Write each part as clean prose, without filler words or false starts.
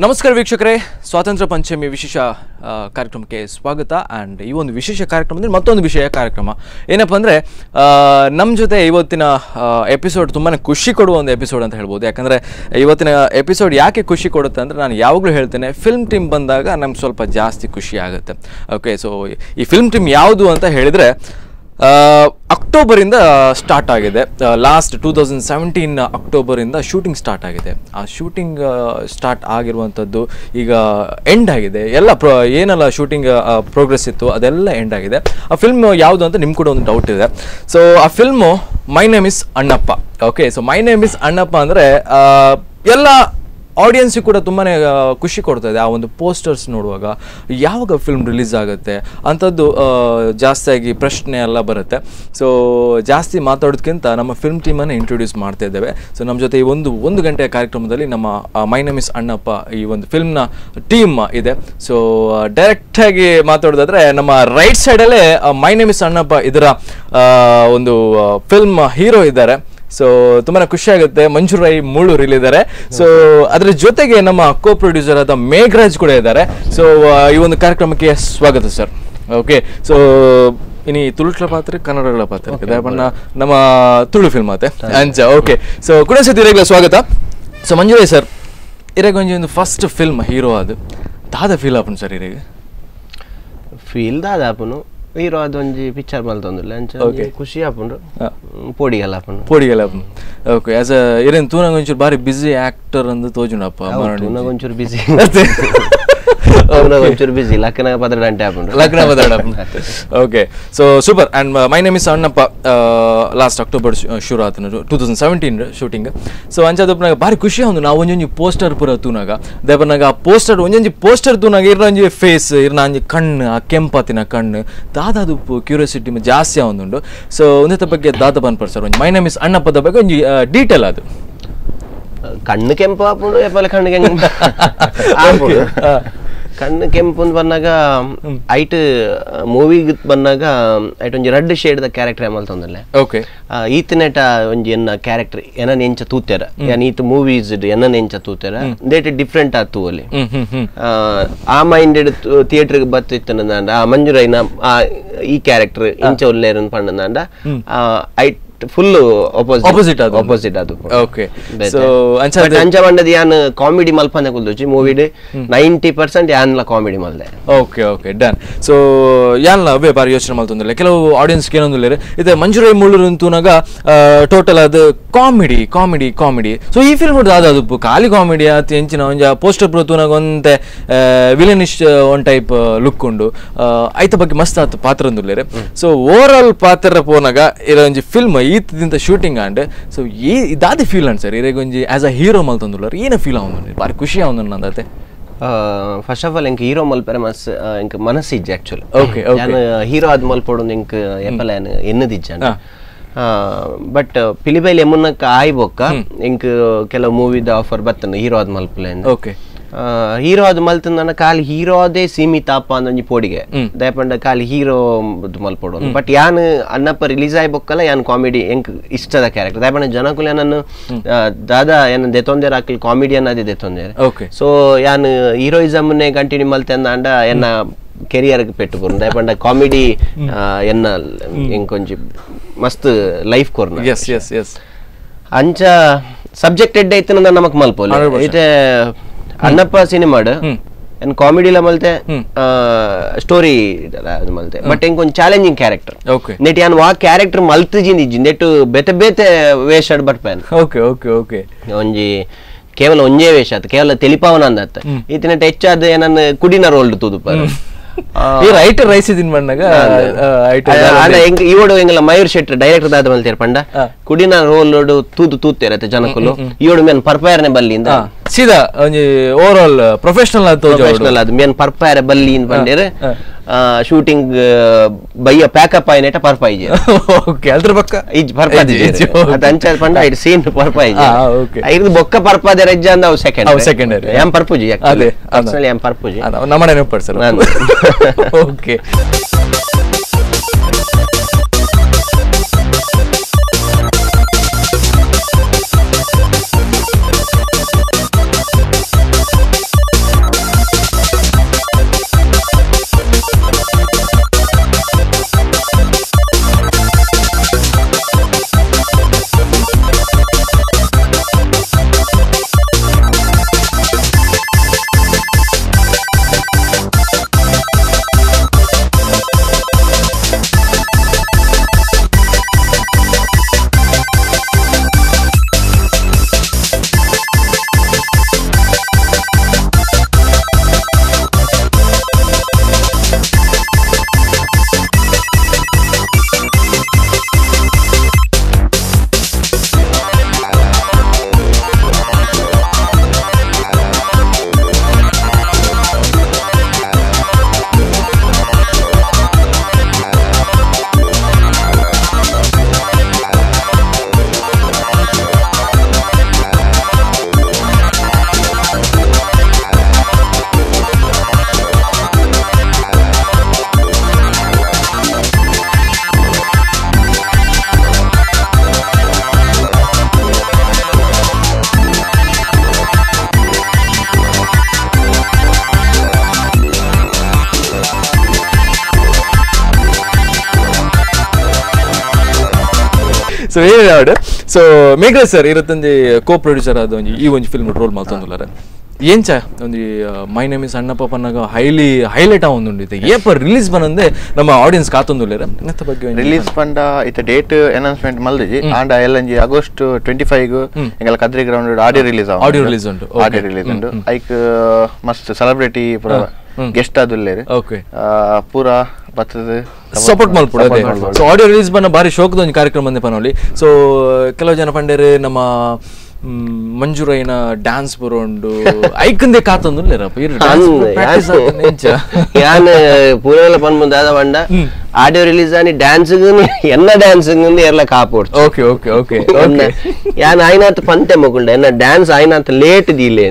ನಮಸ್ಕಾರ ವೀಕ್ಷಕರೇ, ಸ್ವಾತಂತ್ರ್ಯ ಪಂಚಮಿ ವಿಶೇಷ ಕಾರ್ಯಕ್ರಮಕ್ಕೆ ಸ್ವಾಗತ. ಆ್ಯಂಡ್ ಈ ಒಂದು ವಿಶೇಷ ಕಾರ್ಯಕ್ರಮದಲ್ಲಿ ಮತ್ತೊಂದು ವಿಷಯ ಕಾರ್ಯಕ್ರಮ ಏನಪ್ಪ ಅಂದರೆ, ನಮ್ಮ ಜೊತೆ ಇವತ್ತಿನ ಎಪಿಸೋಡ್ ತುಂಬಾ ಖುಷಿ ಕೊಡುವ ಒಂದು ಎಪಿಸೋಡ್ ಅಂತ ಹೇಳ್ಬೋದು. ಯಾಕಂದರೆ ಇವತ್ತಿನ ಎಪಿಸೋಡ್ ಯಾಕೆ ಖುಷಿ ಕೊಡುತ್ತೆ ಅಂದರೆ, ನಾನು ಯಾವಾಗಲೂ ಹೇಳ್ತೇನೆ, ಫಿಲ್ಮ್ ಟೀಮ್ ಬಂದಾಗ ನಮ್ಗೆ ಸ್ವಲ್ಪ ಜಾಸ್ತಿ ಖುಷಿ ಆಗುತ್ತೆ. ಓಕೆ, ಸೊ ಈ ಫಿಲ್ಮ್ ಟೀಮ್ ಯಾವುದು ಅಂತ ಹೇಳಿದರೆ, ಅಕ್ಟೋಬರಿಂದ ಸ್ಟಾರ್ಟ್ ಆಗಿದೆ. ಲಾಸ್ಟ್ 2017 ಅಕ್ಟೋಬರಿಂದ ಶೂಟಿಂಗ್ ಸ್ಟಾರ್ಟ್ ಆಗಿದೆ. ಆ ಶೂಟಿಂಗ್ ಸ್ಟಾರ್ಟ್ ಆಗಿರುವಂಥದ್ದು ಈಗ ಎಂಡ್ ಆಗಿದೆ. ಎಲ್ಲ ಏನೆಲ್ಲ ಶೂಟಿಂಗ್ ಪ್ರೋಗ್ರೆಸ್ ಇತ್ತು ಅದೆಲ್ಲ ಎಂಡ್ ಆಗಿದೆ. ಆ ಫಿಲ್ಮ್ ಯಾವುದು ಅಂತ ನಿಮ್ಗೆ ಕೂಡ ಒಂದು ಡೌಟ್ ಇದೆ. ಸೊ ಆ film my name is Annappa. Okay, so my name is Annappa ಅಂದರೆ ಎಲ್ಲ ಆಡಿಯನ್ಸಿಗೆ ಕೂಡ ತುಂಬಾ ಖುಷಿ ಕೊಡ್ತಾಯಿದೆ. ಆ ಒಂದು ಪೋಸ್ಟರ್ಸ್ ನೋಡುವಾಗ ಯಾವಾಗ ಫಿಲ್ಮ್ ರಿಲೀಸ್ ಆಗುತ್ತೆ ಅಂಥದ್ದು ಜಾಸ್ತಿಯಾಗಿ ಪ್ರಶ್ನೆ ಎಲ್ಲ ಬರುತ್ತೆ. ಸೊ ಜಾಸ್ತಿ ಮಾತಾಡೋದಕ್ಕಿಂತ ನಮ್ಮ ಫಿಲ್ಮ್ ಟೀಮನ್ನು ಇಂಟ್ರೊಡ್ಯೂಸ್ ಮಾಡ್ತಾ ಇದ್ದೇವೆ. ಸೊ ನಮ್ಮ ಜೊತೆ ಈ ಒಂದು ಗಂಟೆಯ ಕಾರ್ಯಕ್ರಮದಲ್ಲಿ ನಮ್ಮ ಮೈ ನೇಮ್ ಇಸ್ ಅನ್ನಪ್ಪ ಈ ಒಂದು ಫಿಲ್ಮ್ನ ಟೀಮ್ ಇದೆ. ಸೊ ಡೈರೆಕ್ಟಾಗಿ ಮಾತಾಡೋದಾದರೆ, ನಮ್ಮ ರೈಟ್ ಸೈಡಲ್ಲೇ ಮೈ ನೇಮ್ ಇಸ್ ಅನ್ನಪ್ಪ ಇದರ ಒಂದು ಫಿಲ್ಮ್ ಹೀರೋ ಇದ್ದಾರೆ. ಸೊ ತುಂಬಾ ಖುಷಿ ಆಗುತ್ತೆ. ಮಂಜುರೈ ಮುಳ್ಳೂರು ಇಲ್ಲಿದ್ದಾರೆ. ಸೊ ಅದರ ಜೊತೆಗೆ ನಮ್ಮ ಕೋ ಪ್ರೊಡ್ಯೂಸರ್ ಆದ ಮೇಘರಾಜ್ ಕೂಡ ಇದ್ದಾರೆ. ಸೊ ಈ ಒಂದು ಕಾರ್ಯಕ್ರಮಕ್ಕೆ ಸ್ವಾಗತ ಸರ್. ಓಕೆ, ಸೊ ಇನಿ ತುಳುಟ್ಲ ಪಾತ್ರೆ ಕನ್ನಡಗಳ ಪಾತ್ರೆ ದಯಪಣ್ಣ ನಮ್ಮ ತುಳು ಫಿಲ್ಮ್ ಆತೆ ಅಂಚ. ಓಕೆ, ಸೊ ಕೂಡ ಸತಿ ಇರಗಲ ಸ್ವಾಗತ. ಸೊ ಮಂಜುರೈ ಸರ್, ಇರಗೊಂಜಿ ಒಂದು ಫಸ್ಟ್ ಫಿಲ್ಮ್ ಹೀರೋ ಅದು ದಾದ ಫೀಲ್ ಆಪನ್ ಸರ್? ಇರಗ ಫೀಲ್ ದಾದ ಆಪನು ಹೀರೋ ಅದೊಂಜಿ ಪಿಕ್ಚರ್ ಮಲ್ತೊಂದುಲ್ಲ ಅಂಚ ಖುಷಿ ಆಪುಂಡು ಪೋಡಿಗೆಲ್ಲ ಆಪುಂಡು. ಓಕೆ, ಆಸ್ ಅ ಇರೇನ್ ತೂನಗ ಒಂಚೂರು ಬಾರಿ ಬಿಸಿ ಆಕ್ಟರ್ ಅಂದು ತೋಜುಂಡಪ್ಪ. ತೂನಗ ಒಂಚೂರು ಬಿಸಿ ಒಂಚೂರು ಬಿಸಿ ಲಕ್ಕನ ಪದಡಂಟೆ ಆಪುಂಡು. Okay, so super. And my name is Annappa last October ಶುರು ಆತನ 2017 ಶೂಟಿಂಗ್. ಸೊ ಅಂಚದಪ್ಪನಾಗ ಭಾರಿ ಖುಷಿ ಆಂದು ನಾವು ಒಂಜೊಂಜಿ ಪೋಸ್ಟರ್ ಪೂರ ತೂನಾಗ ದಯಪನಾಗ ಆ ಪೋಸ್ಟರ್ ಒಂಜೊಂಜಿ ಪೋಸ್ಟರ್ ತೂನಾಗ ಇರ್ನೊಂಜಿ ಫೇಸ್ ಇರ್ನ ಒಂಜಿ ಕಣ್ಣು, ಆ ಕೆಂಪತಿನ ಕಣ್ಣು ದಾದಾದು ಕ್ಯೂರಿಯಾಸಿಟಿ ಜಾಸ್ತಿ ಆವೊಂದುಂಡು. ಸೊ ಒಂದೆತ್ತ ಬಗ್ಗೆ ದಾದ ಬನ್ಪರ್ ಸರ್, ಒಂಜಿ ಮೈ ನೇಮ್ ಇಸ್ ಅನ್ನಪ್ಪದ ಬಗ್ಗೆ ಒಂಜಿ ಡೀಟೇಲ್ ಅದು. ಕಣ್ಣು ಕೆಂಪು ಆಪುಂಡು ಎಪ್ಪಲ ಕಣ್ಣು ಕೆಂಪು ಆಪುಂಡು. ಕಣ್ಣು ಕೆಂಪು ಅಂತ ಬಂದಾಗ ಐಟ್ ಮೂವಿಗೆ ಬಂದಾಗ ಐಟ್ ಒಂಜಿ ರೆಡ್ ಶೇಡ್ದ ಕ್ಯಾರೆಕ್ಟರ್ ಮಲ್ತೊಂದಲ್ಲ. ಓಕೆ, ಈತನೆಟ ಒಂಜಿ ಎನ್ನ ಕ್ಯಾರೆಕ್ಟರ್ ಎನ್ನ ಎಂಚ ತೂತ್ಯಾರ ಯಾನ್ ಈತ ಮೂವೀಸ್ ಎನ್ನ ಎಂಚ ತೂತ್ಯಾರ ದೇಟ್ ಡಿಫ್ರೆಂಟ್ ಆತು ಅಲ್ಲಿ. ಆ ಮೈಂಡೆಡ್ ಥಿಯೇಟರ್ಗೆ ಬತ್ತಿತ್ತಂಡ ಆ ಮಂಜುರೈನ ಈ ಕ್ಯಾರೆಕ್ಟರ್ ಇಂಚ ಒಲ್ಲೇರನ್ ಪಂಡಂದ ಐಟ್ ಫುಲ್ ಆಪೋಸಿಟ್ ಅದು. ಓಕೆ, ಸೊ ಅಂಚ ಬಂಡದ ಯಾನ್ ಕಾಮಿಡಿ ಮಲ್ಪನೆ ಕುಲ್ದೋಚಿ ಮೂವಿಡ್ 90% ಯಾನ್ಲ ಕಾಮಿಡಿ ಮಲ್ದೆ. Okay okay, done. ಸೊ ಯಾನ್ಲ ಅವೇ ಬಾರಿ ಯೋಚನೆ ಮಲ್ತೊಂದಿಲ್ಲ. ಕೆಲವು ಆಡಿಯನ್ಸ್ ಏನೊಂದಿಲ್ಲ ಇದೆ ಮಂಜುರೈ ಮುಳ್ಳೂರು ಅಂತೂನಾಗ ಟೋಟಲ್ ಅದು ಕಾಮಿಡಿ ಕಾಮಿಡಿ ಕಾಮಿಡಿ. ಸೊ ಈ ಫಿಲ್ಮ್ ಅದು ಖಾಲಿ ಕಾಮಿಡಿ ಆತ ಎಂಚಿನ ಒಂಜ ಪೋಸ್ಟರ್ ಪುರ ತೂನಾಗ ಒಂತೆ ವಿಲನಿಶ್ ಒನ್ ಟೈಪ್ ಲುಕ್ ಉಂಡು ಐತ ಬಗ್ಗೆ ಮಸ್ತ್ ಆತ ಪಾತ್ರ ಅಂದುಲ್ಲೇರೆ. ಸೊ ಓವರ್ ಆಲ್ ಪಾತ್ರ ಪೋನಾಗ ಇರ ಒಂಜಿ ಫಿಲ್ಮ್ ಈತದಿಂದ ಶೂಟಿಂಗ್ ಆಂಡ್ ಸೊ ಇದಾದ ಫೀಲ್ ಅಂಡ್ ಸರ್ ಇರಗೊಂಜಿ ಆಸ್ ಅ ಹೀರೋ ಮಲ್ತೊಂದುಲ್ಲಾರ ಏನ ಫೀಲ್ ಆವೊಂದು ಬಾರಿ ಖುಷಿ ಆವೊಂದು ನಂದತೆ. ಫಸ್ಟ್ ಆಫ್ ಆಲ್ ಎಂಕ್ ಹೀರೋ ಮಲ್ಪರೆ ಎಂಕ್ ಮನಸ್ಸಿಜ್ಜೆ ಆಕ್ಚುಲಿ. ಓಕೆ, ಹೀರೋ ಆದ್ ಮಲ್ಪೋಡು ಎಂಕ್ ಎಪ್ಪಲ ಎನ್ನದಿಜ್ಜ. ಬಟ್ ಪಿಲಿಬೈಲಿ ಎಮ್ಮನಕ್ಕ ಆಯ್ಬೊಕ್ಕ ಎಂಕ್ ಕೆಲವು ಮೂವಿದ ಆಫರ್ ಬತ್ತನ ಹೀರೋ ಆದ್ ಮಲ್ಪಲೆ. ಓಕೆ, ಹೀರೋ ಅದು ಮಲ್ತಂದ ಖಾಲಿ ಹೀರೋ ಅದೇ ಸೀಮಿತ ಅಪ್ಪ ಅಂದೊಂಜಿ ಪೋಡಿಗೆ ದಯಪಂಡ ಖಾಲಿ ಹೀರೋ ಮಲ್ಪೋಡು. ಬಟ್ ಯಾನ್ ಅನ್ನಪ್ಪ ರಿಲೀಸ್ ಆಯ್ಬೊಕ್ಕಲ್ಲ ಯಾನ್ ಕಾಮಿಡಿ ಎಂಕ್ ಇಷ್ಟದ ಕ್ಯಾರೆಕ್ಟರ್ ದಯಪಂಡ ಜನಕುಲು ನನ್ನ ದಾದಾ ಏನ ದೆತೊಂದೇರ ಹಾಕಿ ಕಾಮಿಡಿಯನ್ ಅದೇ ದೆತೊಂದೇರ. ಸೊ ಯಾನ್ ಹೀರೋಯಿಸಮ್ನೇ ಕಂಟಿನ್ಯೂ ಮಲ್ತೆ ಅಂದ ಎನ್ನ ಕೆರಿಯರ್ ಪೆಟ್ಟುಕೊರು ದಯಪಂಡ ಕಾಮಿಡಿ ಎನ್ನ ಎಂಕೊಂಜಿ ಮಸ್ತ್ ಲೈಫ್ ಕೊರ್ನ. ಅಂಚ ಸಬ್ಜೆಕ್ಟ್ ಎಡ್ಡೆ ಐತನ ನಮಕ್ ಮಲ್ಪೋಲಿ ಐತೆ ಅನ್ನಪ್ಪ ಸಿನಿಮಾಡ್ ಏನ್ ಕಾಮಿಡಿಲ ಮಲ್ತೆ ಸ್ಟೋರಿ ಮಲ್ತೆ. ಬಟ್ ಎಂಕ್ ಒಂದ್ ಚಾಲೆಂಜಿಂಗ್ ಕ್ಯಾರೆಕ್ಟರ್ ನೆಟ್ ಯಾನ್ ವಾ ಕ್ಯಾರೆಕ್ಟರ್ ಮಲ್ತಿಜಿಂದಿಜ್ಜಿ ನೆಟ್ ಬೇತೆ ಬೇತೆ ವೇಷಡ್ ಬರ್ಪೇನ್. ಓಕೆ ಓಕೆ ಓಕೆ, ಒಂಜಿ ಕೇವಲ ಒಂಜೇ ವೇಷ ಆತ ಕೇವಲ ತೆಲಿಪಾವನ ಅಂದತ್ತ ಈತನೆಟ್ ಹೆಚ್ಚಾದ ಏನನ್ನ ಕುಡಿನ ರೋಲ್ ತೂದುಪ್ಪ ರೈಟರ್ ರೈಸ್ ಇದೀನ್ ಬಂದಾಗ ಇವಡು ಎಂಗಲ ಮಯೂರ್ ಶೆಟ್ಟಿ ಡೈರೆಕ್ಟರ್ ದಾದ ಮಲ್ತೇರ್ ಪಂಡ ಕುಡಿನ ರೋಲ್ ತೂತೇರತ್ತೆ ಜನಕುಲು ಇವಡು ಮೇನ್ ಪರ್ಪಯರ್ನೆ ಬಲ್ಲಿಂದ ಸೀದಾ ಒಂಜಿ ಓವರ್ ಆಲ್ ಪ್ರೊಫೆಷನಲ್ ಅದು ಮೇನ್ ಪರ್ಪಯರ್ ಬಲ್ಲಿ ಪಂಡೇರ್ ಶೂಟಿಂಗ್ ಬಯ್ಯ ಪ್ಯಾಕಪ್ ಆಯ್ನೇಟ ಪರ್ಪಾಯಿಜೆ. ಓಕೆ, ಅದ್ರ ಪಕ್ಕ ಇಜ್ ಪರ್ಪಾದಿ ಅದ ಅಂಚ ಪಂಡ ಐಟ್ ಸೀನ್ ಪರ್ಪಾಯಿಜೆ ಐದು ಬೊಕ್ಕ ಪರ್ಪಾದೆ ರಜ್ಜ ಅಂದ ಅವು ಸೆಕೆಂಡ್ ಯಾಂ ಪರ್ಪುಜಿ ಅದೇ ಪರ್ಸನಲಿ ಯಾಂ ಪರ್ಪುಜಿ ನಮ್ಮನೆ ನೆನಪಡ್ಸಲ್ಲ. ಓಕೆ, ಸೊ ಹೇಳಿ ಅವಡು ಸೊ ಮೇಘ್ರಾಜ್ ಸರ್ ಇರತ್ತಂದು ಕೋ ಪ್ರೊಡ್ಯೂಸರ್ ಆದ ಒಂಜಿ ಈ ಒಂಜಿ ಫಿಲ್ಮ್ ರೋಲ್ ಮಾಡ್ತಂದುಲ್ಲಾರ ಏಂಚ ಒಂದು ಮೈ ನೇಮ್ ಇಸ್ ಅನ್ನಪ್ಪ ಪನ್ನಾಗ ಹೈಲೈಟ್ ಆವೊಂದುಂಡಿದೆ ಏಪ ರಿಲೀಸ್ ಬನಂದೆ ನಮ್ಮ ಆಡಿಯನ್ಸ್ ಕಾತೊಂದುಲ್ಲೆರ ನೆತ್ತ ಬಗ್ಗೆ ರಿಲೀಸ್ ಪಂಡ ಇತ್ತ ಡೇಟ್ ಅನೌನ್ಸ್ಮೆಂಟ್ ಮಲ್ದಿಜಿ ಆಂಡ ಎಲ್ಲಂಜಿ ಆಗಸ್ಟ್ 25 ಎಂಗಲ ಕದ್ರಿ ಗ್ರೌಂಡ್ ಆಡಿಯೋ ರಿಲೀಸ್ ಉಂಟು ಐಕ್ ಮಸ್ತ್ ಸೆಲೆಬ್ರಿಟಿ ಪೂರ ಗೆಸ್ಟ್ ಆದುಲ್ಲೇರು ಓಕೆ ಪೂರ ಬತ್ತದ ಸಪೋರ್ಟ್ ಮಾಡ್ಕೊಡೋದೆ ಸೊ ಆಡಿಯೋ ರಿಲೀಸ್ ಬನ್ನ ಬಾರಿ ಶೋಕದ ಒಂದು ಕಾರ್ಯಕ್ರಮ ಬಂದೆ ಪನೋಲಿ ಸೊ ಕೆಲವು ಜನ ಪಂಡೇರು ನಮ್ಮ ಮಂಜುರೈನ ಡ್ಯಾನ್ಸ್ ಬರೋಂಡು ಐಕಂದೆ ಕಾತಂದುಲ್ಲೇರಪ್ಪ ಯಾನ್ ಪೂರೆಲ್ಲ ಪನ್ಮುಂದ ಆದ ಪಂಡ ಆಡಿಯೋ ರಿಲೀಸ್ ಆನಿ ಡ್ಯಾನ್ಸ್ ಎನ್ನ ಡ್ಯಾನ್ಸ್ ಎಲ್ಲ ಕಾಪೋಡ್ ಓಕೆ ಓಕೆ ಓಕೆ ಯಾನ್ ಆಯ್ನಾತ್ ಪಂತೆ ಮಗುಂಡ ಎನ್ನ ಡ್ಯಾನ್ಸ್ ಆಯ್ನಾತ್ ಲೇಟ್ ದಿಲೆ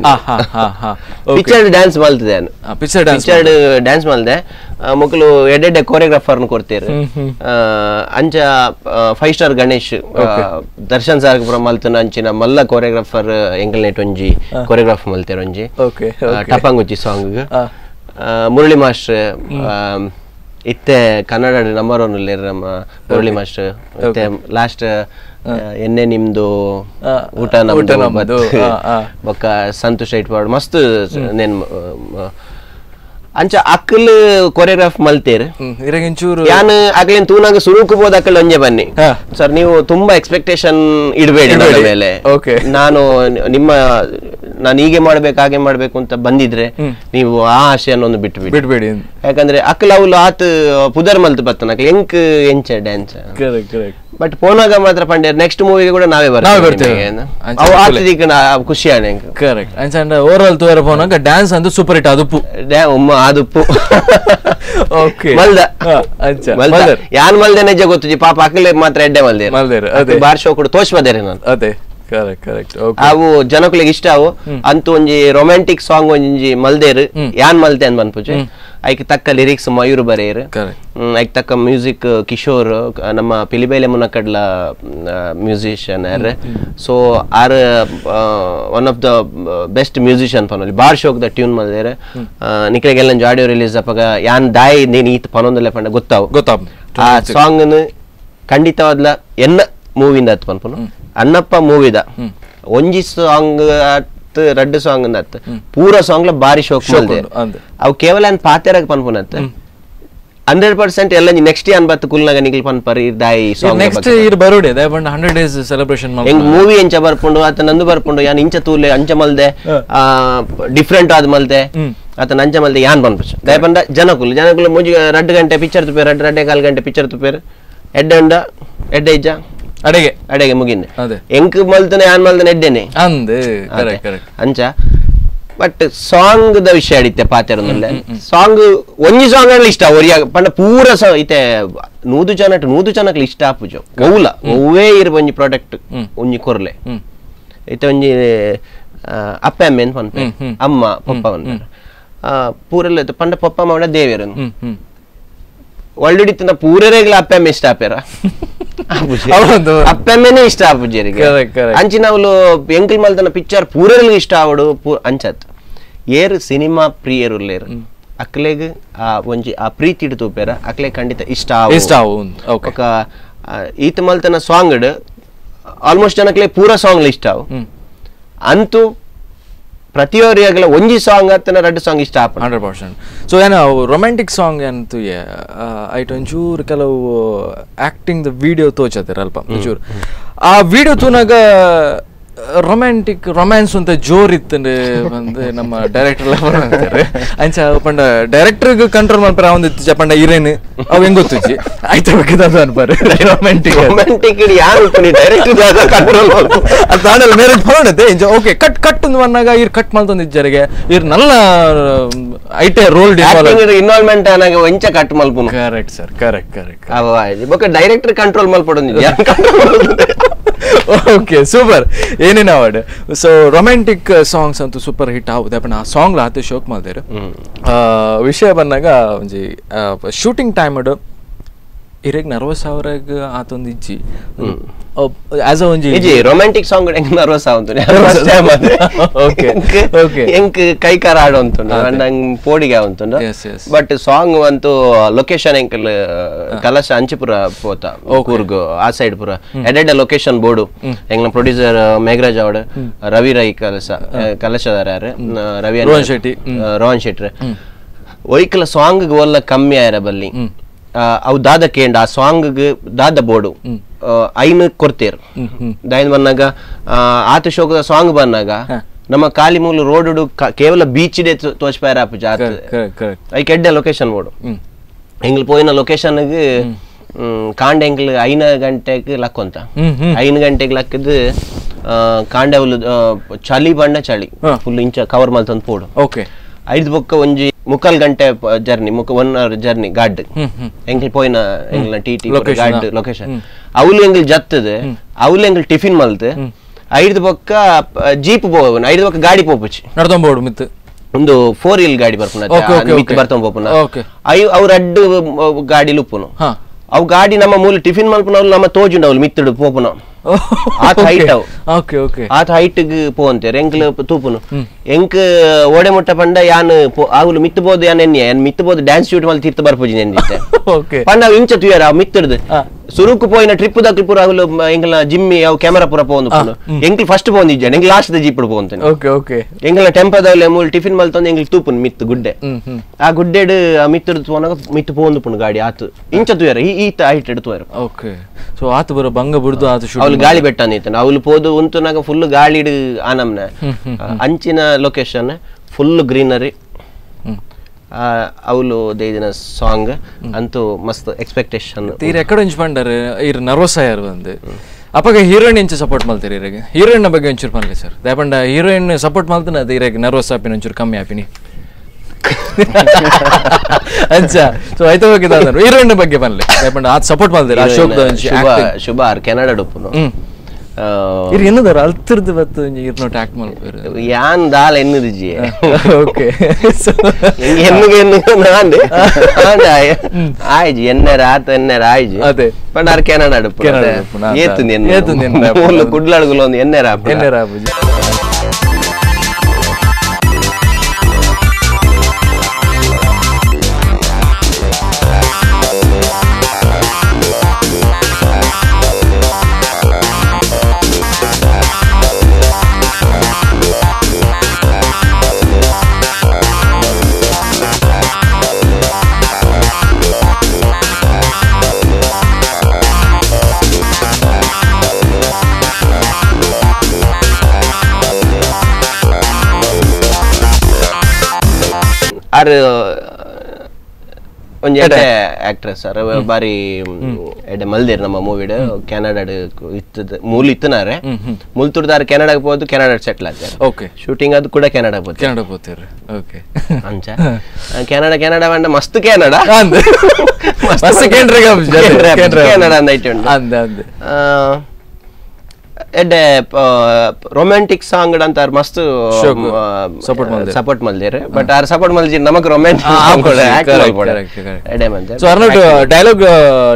ಪಿಕ್ಚರ್ ಡ್ಯಾನ್ಸ್ ಮಲ್ತದೆ ಪಿಕ್ಚರ್ ಡ್ಯಾನ್ಸ್ ಮಲ್ದೆ ಮಕ್ಕಳು ಎಡ್ಡೆ ಕೋರಿಯೋಗ್ರಾಫರ್ನ ಕೊಡ್ತೇರು ಅಂಚ 5 ಸ್ಟಾರ್ ಗಣೇಶ್ ದರ್ಶನ್ ಸಾರ್ ಪುರ ಮಲ್ತನ ಅಂಚಿನ ಮಲ್ಲ ಕೋರಿಯೋಗ್ರಾಫರ್ ಎಂಕಲ್ ನೆಟ್ ಒಂಜಿ ಕೋರಿಯೋಗ್ರಾಫ್ ಮಲ್ತೇರು ಒಂಜಿ ಟಪಂಗುಚ್ಚಿ ಸಾಂಗ್ ಮುರಳಿ ಮಾಸ್ಟರ್ ಇತ್ತೆ ಕನ್ನಡ ನಂಬರ್ 1 ಇಲ್ಲೇರು ನಮ್ಮ ಮುರಳಿ ಮಾಸ್ಟರ್ ಮತ್ತೆ ಲಾಸ್ಟ್ ಎನ್ನೆ ನಿಮ್ದು ಊಟ ನಮ್ದು ಬೊಕ್ಕ ಸಂತೋಷ್ ಐಟ್ಪಾಡ್ ಮಸ್ತ್ ನೆನ್ ಅಂಚ ಅಕ್ಕಲ್ ಕೊರಿಯೋಗ್ರಾಫ್ ಮಲ್ತೇರು ಯಾನ್ ಅಕ್ಲೇನ್ ತೂನಾಗ ಸುರುಕು ಬೋದ ಅಕ್ಕಲ್ ಒಂಜೆ ಬನ್ನಿ ಸರ್ ನೀವು ತುಂಬಾ ಎಕ್ಸ್ಪೆಕ್ಟೇಷನ್ ಇಡಬೇಡಿ ನನ್ನ ಮೇಲೆ ನಾನು ಹೀಗೆ ಮಾಡ್ಬೇಕು ಹಾಗೆ ಮಾಡ್ಬೇಕು ಅಂತ ಬಂದಿದ್ರೆ ನೀವು ಆ ಆಶೆಯನ್ನು ಒಂದು ಬಿಟ್ಬಿಡಿ ಯಾಕಂದ್ರೆ ಅಕ್ಕಲ್ ಅವಳು ಆತ್ ಪುದರ್ ಮಲ್ತು ಬತ್ತನ ಎಂಕ್ ಎಂಚ ಡ್ಯಾನ್ಸ್ ಬಟ್ ಪೋನಾಗ ಮಾತ್ರ ಪಂಡ್ಯ ನೆಕ್ಸ್ಟ್ ಮೂವಿಗೆ ಕೂಡ ನಾವೇ ಬರ್ತೇವೆ ಖುಷಿ ಆನೆ ಕರೆಕ್ಟ್ ಅಂಚ ಓವರಾಲ್ ತೋರ ಪೋನಾಗ ಡ್ಯಾನ್ಸ್ ಅಂತ ಸೂಪರ್ ಹಿಟ್ ಅದುಪ್ಪು ಆದುಪ್ಪು ಮಲ್ದ ಯಾನ್ ಮಲ್ದೆ ನಿಜ ಗೊತ್ತು ಪಾಪ ಅಕ್ಕಲೆ ಮಾತ್ರ ಎಡ್ಡೆ ಮಲ್ದೇರು ಬಾರ್ ಶೋ ಕೂಡ ತೋಚ್ ಬದೇರಿ ನಾನು ಅದೇ ಕರೆಕ್ಟ್ ಅವು ಜನಗಳಿಗೆ ಇಷ್ಟ ಅವು ಅಂತೂ ಒಂಜಿ ರೊಮ್ಯಾಂಟಿಕ್ ಸಾಂಗ್ ಒಂಜಿ ಮಲ್ದೇರು ಯಾನ್ ಮಲ್ತೆ ಅಂತ ಬಂದ್ಪುಜೆ ಐಕ್ ತಕ್ಕ ಲಿರಿಕ್ಸ್ ಮಯೂರ್ ಬರೆಯರು ಐಕ್ ತಕ್ಕ ಮ್ಯೂಸಿಕ್ ಕಿಶೋರ್ ನಮ್ಮ ಪಿಲಿಬೈಲೆ ಮುನಕಡ್ಲ ಮ್ಯೂಸಿಷಿಯನ್ ಸೊ ಆರ್ one of the best musician ಪನೋಲಿ ಬಾರ್ ಶೋಕ್ ದ ಟ್ಯೂನ್ ಮಲ್ದೇರು ನಿಕ್ಲೆಗೆಲ್ಲ ಆಡಿಯೋ ರಿಲೀಸ್ ಅಪ್ಪಾಗ ಯಾನ್ ದಾಯಿ ನೀನ್ ಈತ್ ಪನೊಂದಲ್ಲ ಪಂಡ ಗೊತ್ತಾವ್ ಆ ಸಾಂಗ್ ಖಂಡಿತವಾದ್ಲ ಎನ್ನ ಮೂವಿಂದ ಹತ್ ಪನ್ಪನು ಅನ್ನಪ್ಪ ಮೂವಿದ ಒಂಜಿ ಸಾಂಗ್ ರಡ್ಡು ಸಾಂಗ್ ಅತ್ ಪೂರ ಸಾಂಗ್ ಬಾರಿ ಶೋಕ್ ಅವು ಕೇವಲ ಪಾತೆರಾಗ ಪನ್ಪುನತ್ 100% ಎಲ್ಲ ನೆಕ್ಸ್ಟ್ ಅನ್ಬತ್ತು ಕುಲ್ನಾಗ ನಿಗಲ್ ಪನ್ಪರಿ ದಾಯಿ ಸಾಂಗ್ ನೆಕ್ಸ್ಟ್ ಇರ್ ಬರೋಡೆ ದಾಯ ಬಂಡ 100 ಡೇಸ್ ಸೆಲೆಬ್ರೇಷನ್ ಹೆಂಗ್ ಮೂವಿ ಎಂಚ ಬರ್ಪುಂಡು ಆತ ನಂದು ಬರ್ಪುಂಡು ಯಾನ್ ಇಂಚ ತೂಲೆ ಅಂಚ ಮಲ್ದೆ ಡಿಫ್ರೆಂಟ್ ಆದ್ ಮಲ್ದೆ ಆತ ನಂಚ ಮಲ್ದೆ ಯಾನ್ ಪನ್ಪುಚ ದಾಯ ಬಂಡ ಜನಕುಲ್ ಮುಂಜಿ 2 ಗಂಟೆ ಪಿಕ್ಚರ್ ತುಪೇರು 2.25 ಗಂಟೆ ಪಿಕ್ಚರ್ ತುಪೇರು ಎಡ್ಡೆ ಇಜ್ಜ ಅಡೆಗೆ ಮುಗಿನೆ ಎಂಕ್ ಮಲ್ತನೆ ಯಾನ್ ಮಲ್ತನೆ ಎಡ್ಡೆನೆ ಅಂಚ ಬಟ್ ಸಾಂಗ್ ದ ವಿಷಯ ಅಡಿತೆ ಪಾತೆರೊಂದಲ್ಲ ಸಾಂಗ್ ಒಂಜಿ ಸಾಂಗ್ ಅಲ್ಲಿ ಇಷ್ಟ ಒರಿಯಾಗ ಪಂಡ ಪೂರ ಇತ್ತೆ 100 ಜನಕ್ಕೆ ಇಷ್ಟ ಆಪುಜ ಒವ್ಲ ಒವ್ವೇ ಇರ್ ಒಂಜಿ ಪ್ರಾಡಕ್ಟ್ ಒಂಜಿ ಕೊರ್ಲೆ ಇತ್ತೆ ಒಂಜಿ ಅಪ್ಪ ಅಮ್ಮ ಏನ್ ಪನ್ಪೆ ಅಮ್ಮ ಪಪ್ಪ ಪನ್ಪೆ ಪೂರೆಲ್ಲ ಪಂಡ ಪಪ್ಪ ಮಾಡ ದೇವೇರನ್ ಒಳ್ಳೆಡಿತ್ತಿನ ಪೂರರೇಗ್ಲ ಅಪ್ಪ ಅಮ್ಮ ಇಷ್ಟ ಆಪೇರ ಅಪ್ಪೆಮ್ಮೆನೆ ಇಷ್ಟ ಆಪುಜರಿಗೆ ಅಂಚಿನ ಅವಳು ಎಂಕಲ್ ಮಲ್ತನ ಪಿಕ್ಚರ್ ಪೂರಲ್ಲಿ ಇಷ್ಟ ಆವಡು ಅಂಚತ್ ಏರ್ ಸಿನಿಮಾ ಪ್ರಿಯರು ಲೇರು ಅಕ್ಲೆಗ್ ಒಂಜಿ ಆ ಪ್ರೀತಿ ಇಡ್ತು ಪೇರ ಅಕ್ಲೆ ಖಂಡಿತ ಇಷ್ಟ ಆವು ಈತ ಮಲ್ತನ ಸಾಂಗ್ ಆಲ್ಮೋಸ್ಟ್ ಜನಕ್ಲೆ ಪೂರ ಸಾಂಗ್ ಇಷ್ಟ ಆವು ಅಂತೂ ಪ್ರತಿಯೊರಿಯಾಗಲ ಒಂಜಿ ಸಾಂಗ್ ಅತ್ತನ 2 ಸಾಂಗ್ ಇಷ್ಟ ಆಪ 100%. ಸೊ ಏನ ರೊಮ್ಯಾಂಟಿಕ್ ಸಾಂಗ್ ಅಂತೂ ಐಟ್ ಒಂಚೂರು ಕೆಲವು ಆಕ್ಟಿಂಗ್ ದ ವಿಡಿಯೋ ತೋಚತ್ತರ ಅಲ್ಪ ಒಂಚೂರು ಆ ವಿಡಿಯೋ ತೂನಾಗ ರೊಮ್ಯಾನ್ಸ್ ಅಂತ ಜೋರ್ ಇತ್ತಂದ್ರೆ ಬಂದು ನಮ್ಮ ಡೈರೆಕ್ಟರ್ ಅಂತಾರೆ ಅಂಚ ಪಂಡ ಡೈರೆಕ್ಟರ್ ಕಂಟ್ರೋಲ್ ಮಾಡ್ಪಾರ ಒಂದಿತ್ತು ಪಂಡ ಹೀರೋಯಿನ್ ಅವ್ ಹೆಂಗ್ ಗೊತ್ತಿಜ್ಜಿ ಆಯ್ತು ಬೇಕಿದ್ದು ಅನ್ಪಾರ ರೊಮ್ಯಾಂಟಿಕ್ ಯಾರು ಅದಾಡಲ್ಲ ಮ್ಯಾರೇಜ್ ಫೋನತ್ತೆ ಓಕೆ ಕಟ್ ಒಂದು ಬಂದಾಗ ಇರ್ ಕಟ್ ಮಾಡ್ತಂದಿಜ್ಜರಿಗೆ ಇರ್ ನಲ್ಲ ಐಟೆ ರೋಲ್ ಇನ್ವಾಲ್ವ್ಮೆಂಟ್ ಅನಾಗ ಒಂಚ ಕಟ್ ಮಲ್ಪುನು ಕರೆಕ್ಟ್ ಸರ್ ಕರೆಕ್ಟ್ ಬೊಕ್ಕ ಡೈರೆಕ್ಟರ್ ಕಂಟ್ರೋಲ್ ಮಲ್ಪಡೋದು ಓಕೆ ಸೂಪರ್ ಏನೇನು ಅವಾರ್ಡ್ ಸೊ ರೊಮ್ಯಾಂಟಿಕ್ ಸಾಂಗ್ಸ್ ಅಂತೂ ಸೂಪರ್ ಹಿಟ್ ಆಗುದು ಅಪ್ಪ ಆ ಸಾಂಗ್ ಆತ ಶೋಕ್ ಮಾಡ್ದೇರು ವಿಷಯ ಬಂದಾಗ ಒಂಜಿ ಶೂಟಿಂಗ್ ಟೈಮ್ ಇರೆಗ್ ನರ್ವಸ್ ಅವರಾಗ ಆತೊಂದು ಇಜ್ಜಿ ಆಸ್ ಅ ಒಂಜಿ ಇಜ್ಜಿ ರೊಮ್ಯಾಂಟಿಕ್ ಸಾಂಗ್ ಹೆಂಗ್ ನರ್ವಸ್ ಆವಂತು ಫಸ್ಟ್ ಟೈಮ್ ಅದೇ ಓಕೆ ಓಕೆ ಹೆಂಗ್ ಕೈಕಾರ ಆಡೋಂತು ನಂಗೆ ಪೋಡಿಗೆ ಆವಂತು ಬಟ್ ಸಾಂಗ್ ಅಂತೂ ಲೊಕೇಶನ್ ಹೆಂಗ್ ಕಲಶ ಅಂಚಿಪುರ ಪೋತ ಕೂರ್ಗು ಆ ಸೈಡ್ ಪುರ ಎಡೆಡೆ ಲೊಕೇಶನ್ ಬೋರ್ಡು ಹೆಂಗ್ ನಮ್ಮ ಪ್ರೊಡ್ಯೂಸರ್ ಮೇಘರಾಜ್ ಅವಡ್ ರವಿ ರೈ ಕಲಶದಾರ ಯಾರು ರವಿ ರೋಹನ್ ಶೆಟ್ಟಿ ಒಯ್ಕಲ ಸಾಂಗ್ ಒಲ್ಲ ಕಮ್ಮಿ ಆಯ್ರ ಬಲ್ಲಿ ಅವು ದಾದ ಕೇಂಡ ಆ ಸಾಂಗ್ ದಾದ ಬೋರ್ಡು ಐನು ಕೊಡ್ತೇರು ದಾಯಿನ ಬಂದಾಗ ಆತ ಶೋಕದ ಸಾಂಗ್ ಬಂದಾಗ ನಮ್ಮ ಕಾಲಿ ಮೂಲ ರೋಡ್ ಕೇವಲ ಬೀಚ್ ಡೆ ತೋಚ್ಪಾರ ಐ ಕೆಡ್ಡೆ ಲೊಕೇಶನ್ ಬೋರ್ಡು ಎಂಗ್ಲು ಪೋಯಿನ ಲೊಕೇಶನ್ಗೆ ಕಾಂಡ ಎಂಗ್ಲು 5 ಗಂಟೆಗೆ ಲಕ್ಕೊಂತ 5 ಗಂಟೆಗೆ ಲಕ್ಕದು ಕಾಂಡೆ ಅವಳು ಚಳಿ ಬಣ್ಣ ಚಳಿ ಫುಲ್ ಇಂಚ ಕವರ್ ಮಲ್ತಂದು ಪೋಡು ಓಕೆ 5 ಬೊಕ್ಕ ಒಂಜಿ 3 ಗಂಟೆ ಜರ್ನಿ 1 ಅವರ್ ಜರ್ನಿ ಗಾಡ್ ಎಂಗ್ಲ್ ಪೋಯಿನ ಎಂಗ್ಲ ಟಿ ಗಾಡ್ ಲೊಕೇಶನ್ ಅವಳು ಎಂಗ್ಲ್ ಜತ್ತದ ಅವಳು ಎಂಗ್ಲ್ ಟಿಫಿನ್ ಮಲ್ತ್ 5 ಬೊಕ್ಕ ಜೀಪ್ ಪೋವನ 5 ಬೊಕ್ಕ ಗಾಡಿ ಪೋಪುಚಿ ನಡ್ದೊಂಬೋಡು ಮಿತ್ ಒಂದು 4 wheel ಗಾಡಿ ಬರ್ಪುನ ಮಿತ್ ಬರ್ತಾವ ಪೋಪುನ ಅವ್ರ ಅಡ್ಡು ಗಾಡಿ ಲುಪ್ಪುನು ಅವು ಗಾಡಿ ನಮ್ಮ ಮೂಲ ಟಿಫಿನ್ ಮಲ್ಪುನ ಅವ್ರು ನಮ್ಮ ತೋಜುಂಡ ಅವ್ಲು ಮಿತ್ತಡು ಪೋಪುನ ಆತ ಹೈಟ್ ಅವು ಆತ ಹೈಟ್ ಪೋಂತೇರು ಎಂಕ್ಲು ತೂಪುನು ಎಂಕ್ ಓಡೆ ಮುಟ್ಟ ಪಂಡ ಯಾನ್ ಆಗುಲು ಮಿತ್ತಬಹುದು ಯಾನ್ ಎನ್ನಿ ಮಿತ್ತಬಹುದು ಡ್ಯಾನ್ಸ್ ಶೂಟ್ ಮಲ್ ತೀರ್ಥ ಬರ್ಪುಜಿ ನೆಂದಿತ್ತೆ ಪಂಡ ಅವು ಇಂಚ ತುಯರ ಅವು ಮಿತ್ತಡ್ದು ಸುರುಕು ಪೋಯಿನ ಟ್ರಿಪ್ ದ ಕ್ಲಿಪುರ ಆಗುಲು ಎಂಗ್ಲ ಜಿಮ್ಮಿ ಅವು ಕ್ಯಾಮರಾ ಪುರ ಪೋಂದು ಎಂಕ್ಲು ಫಸ್ಟ್ ಪೋಂದಿಜ್ಜೆ ಎಂಗ್ಲ ಲಾಸ್ಟ್ ದ ಜೀಪ್ ಪೋಂತೇನೆ ಎಂಗ್ಲ ಟೆಂಪದವಲೆ ಮೂಲ ಟಿಫಿನ್ ಮಲ್ತೊಂದು ಎಂಗ್ಲ ತೂಪುನು ಮಿತ್ತು ಗುಡ್ಡೆ ಆ ಗುಡ್ಡೆಡ್ ಮಿತ್ತಡ್ ತೋನಾಗ ಮಿತ್ತು ಪೋಂದು ಪುನು ಗಾಡಿ ಆತು ಇಂಚ ತುಯರ ಈತ ಹೈಟ್ ಎಡ್ ತುಯರ ಓಕೆ ಸೊ ಆತು ಬರ ಬಂಗ ಬಿಡ್ದು ಆತು ಅವ್ಲು ಗಾಳಿ ಬೆಟ್ಟ ನೀತನ ಅವ್ಲು ಪೋದು ಉಂತುನಾಗ ಫುಲ್ ಗಾಳಿ ಆನಮ್ನ ಅಂಚಿನ ಲೊಕೇಶನ್ ಫುಲ್ ಗ್ರೀನರಿ ಅವಳು ದೇದಿನ ಸಾಂಗ್ ಅಂತೂ ಮಸ್ತ್ ಎಕ್ಸ್ಪೆಕ್ಟೇಷನ್ ತೀರ ಎಕಡೆ ಇಂಚ್ ಪಂಡರ್ ಇರ್ ನರ್ವಸ್ ಆಯರ್ ಬಂದು ಅಪ್ಪಗೆ ಹೀರೋಯಿನ್ ಇಂಚ ಸಪೋರ್ಟ್ ಮಾಡ್ತೀರಿ ಇರಗೆ ಹೀರೋಯಿನ್ ಬಗ್ಗೆ ಒಂಚೂರು ಮಲ್ಗೆ ಸರ್ ದಯಪಂಡ ಹೀರೋಯಿನ್ ಸಪೋರ್ಟ್ ಮಾಡ್ತಾನೆ ಅದು ಇರಗೆ ನರ್ವಸ್ ಆಪಿನ ಒಂಚೂರು ಕಮ್ಮಿ ಆಪಿನಿ ಅಂಚ ಸೊ ಐತ ಹೋಗಿದ ಹೀರೋಯಿನ್ ಬಗ್ಗೆ ಬನ್ಲಿ ದಯಪಂಡ ಆತ್ ಸಪೋರ್ಟ್ ಮಾಡ್ತೀರಿ ಅಶೋಕ್ ಶುಭ ಕೆನಡಾ ಡೊಪ್ಪುನು ಇರ್ ಎನ್ನದಾರ ಅಲ್ತಿರ್ದು ಬತ್ತು ಇರ್ನೋಟ್ ಆಕ್ಟ್ ಮಾಡ್ಬೇಕು ಯಾನ್ ದಾಲ್ ಎನ್ನದಿಜಿ ಓಕೆ ಎನ್ನುಗೆ ನಾಂಡೆ ಆಯ್ಜಿ ಎನ್ನರ ಆತ ಎನ್ನರ ಆಯ್ಜಿ ಅದೇ ಪಂಡ ಆರ್ ಕೆನಡಾ ಡೊಪ್ಪು ಏತು ನಿನ್ನ ಮೂಲ ಕುಡ್ಲಾಡ್ಗುಲ ಒಂದು ಎನ್ನರ ಆಪುಜಿ ಒಂದ್ ಎಡೆ ಆಕ್ಟ್ರೆಸ್ ಸರ್ ಬಾರಿ ಎಡೆ ಮಲ್ದೇರ್ ನಮ್ಮ ಮೂವಿಡ್ ಕೆನಡಾ ಇತ್ತದ ಮೂಲ ಇತ್ತನಾರೆ ಮೂಲ್ ತುಡ್ದಾರ ಕೆನಡಾಗ ಹೋದು ಕೆನಡಾ ಸೆಟ್ಲ್ ಆಗ್ತಾರೆ ಓಕೆ ಶೂಟಿಂಗ್ ಅದು ಕೂಡ ಕೆನಡಾ ಹೋಗ್ತಾರೆ ಓಕೆ ಅಂಚ ಕೆನಡಾ ಬಂಡ ಮಸ್ತ್ ಕೆನಡಾ ಮಸ್ತ್ ಕೆನಡಾ ಅಂದೈತೆ ಎಡ್ಡೆ ರೊಮ್ಯಾಂಟಿಕ್ ಸಾಂಗ್ ಅಂತ ಮಸ್ತ್ ಸಪೋರ್ಟ್ ಮಲ್ದೇರೆ ಬಟ್ ಆರ್ ಸಪೋರ್ಟ್ ಮಲ್ಜಿ ನಮಕ್ ರೊಮ್ಯಾಂಟಿಕ್ ಡೈಲಾಗ್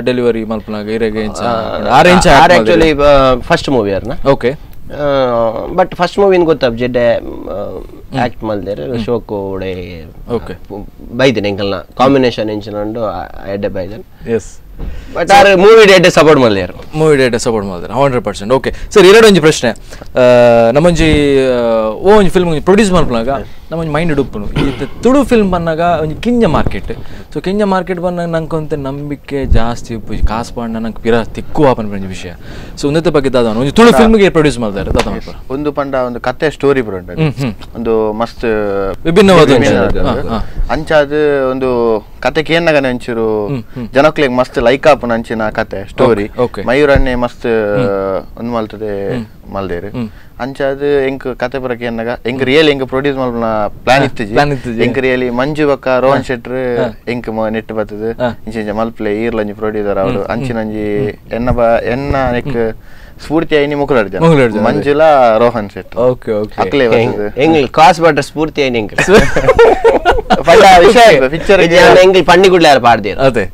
ಡೆಲಿವರಿ ಮಲ್ಪನಾಗ ಇರೆಗೆ ಆಕ್ಚುಲಿ ಫಸ್ಟ್ ಮೂವಿ ಅರ್ನ ಓಕೆ ಬಟ್ ಫಸ್ಟ್ ಮೂವಿನ ಗೊತ್ತಾಗ ಜೆಡ್ಡೆ ಆಕ್ಟ್ ಮಲ್ದೇರೆ ಶೋಕು ಓಕೆ ಬೈದೇನೆ ಎಂಕಲ್ನ ಕಾಂಬಿನೇಷನ್ ಎಂಚಿನಂಡು ಎಡ್ಡೆ ಬೈದೇನೆ ಎಸ್ ಬಟ್ ಆರ್ ಮೂವಿ ಡೇಟ್ ಸಪೋರ್ಟ್ ಮಾಡ್ಲಿಯಾರ 100%. ಓಕೆ ಸರ್ ಎರಡು ಒಂಜಿ ಪ್ರಶ್ನೆ ನಮ್ಮೊಂಜಿ ಒಂಜಿ ಫಿಲ್ಮ್ ಪ್ರೊಡ್ಯೂಸ್ ಮಾಡ್ಪನಾಗ ನಮ್ಮೊಂಜಿ ಮೈಂಡ್ ಉಪ್ಪುನು ಈ ತುಳು ಫಿಲ್ಮ್ ಬಂದಾಗ ಒಂಜಿ ಕಿಂಜ ಮಾರ್ಕೆಟ್ ಸೊ ಕಿಂಜ ಮಾರ್ಕೆಟ್ ಬಂದಾಗ ನಂಗೆ ನಂಬಿಕೆ ಜಾಸ್ತಿ ಉಪ್ಪು ಕಾಸು ಪಂಡ ನಂಗೆ ಪಿರ ತಿಕ್ಕು ಆಪನ್ ಒಂಜಿ ವಿಷಯ ಸೊ ಉನ್ನತ ಬಗ್ಗೆ ದಾದ ಒಂಜಿ ತುಳು ಫಿಲ್ಮ್ಗೆ ಪ್ರೊಡ್ಯೂಸ್ ಮಾಡ್ತಾರೆ ಒಂದು ಪಂಡ ಒಂದು ಕತೆ ಸ್ಟೋರಿ ಬರೋಣ ಒಂದು ಮಸ್ತ್ ವಿಭಿನ್ನವಾದ ಅಂಚಾದ ಒಂದು ಕತೆ ಕೇನ್ನಗನ ಅಂಚೂರು ಜನಕ್ಲೆಗ್ ಮಸ್ತ್ ಲೈಕ್ ಆಪನ ಅಂಚಿನ ಕತೆ ಸ್ಟೋರಿ ಮಯೂರಣ್ಣೆ ಮಸ್ತ್ ಒಂದು ಮಲ್ತದೆ ಮಲ್ದೇರು ಅಂಚಾದ ಎಂಕ್ ಕತೆ ಬರಕ ಎನ್ನಗ ಎಂಕ್ ರಿಯಲಿ ಎಂಕ್ ಪ್ರೊಡ್ಯೂಸ್ ಮಲ್ಪನ ಪ್ಲಾನ್ ಇತ್ತಿಜಿ ಎಂಕ್ ರಿಯಲಿ ಮಂಜು ಬಕ್ಕ ರೋಹನ್ ಶೆಟ್ರ್ ಎಂಕ್ ನೆಟ್ ಬತ್ತದ ಇಂಚ ಮಲ್ಪ್ಲೆ ಈರ್ಲಂಜಿ ಪ್ರೊಡ್ಯೂಸರ್ ಅವರು ಅಂಚಿನಂಜಿ ಎನ್ನ ನೆಕ್ ಸ್ಫೂರ್ತಿ ಐನಿ ಮುಕುಲಾಡ್ಜ ಮಂಜುಲ ರೋಹನ್ ಶೆಟ್ರ್ ಓಕೆ ಓಕೆ ಅಕ್ಲೆ ಬರ್ತದೆ ಎಂಗ್ಲ್ ಕಾಸ್ ಬಟ್ಟ ಸ್ಫೂರ್ತಿ ಐನಿ ಎಂಗ್ಲ್ ಪಂಡ ವಿಷಯ ಪಿಕ್ಚರ್ ಎಂಗ್ಲ್ ಪಂಡಿ ಗುಡ್ಲ ಯಾರು ಪಾಡ್ದೇರು ಅದೇ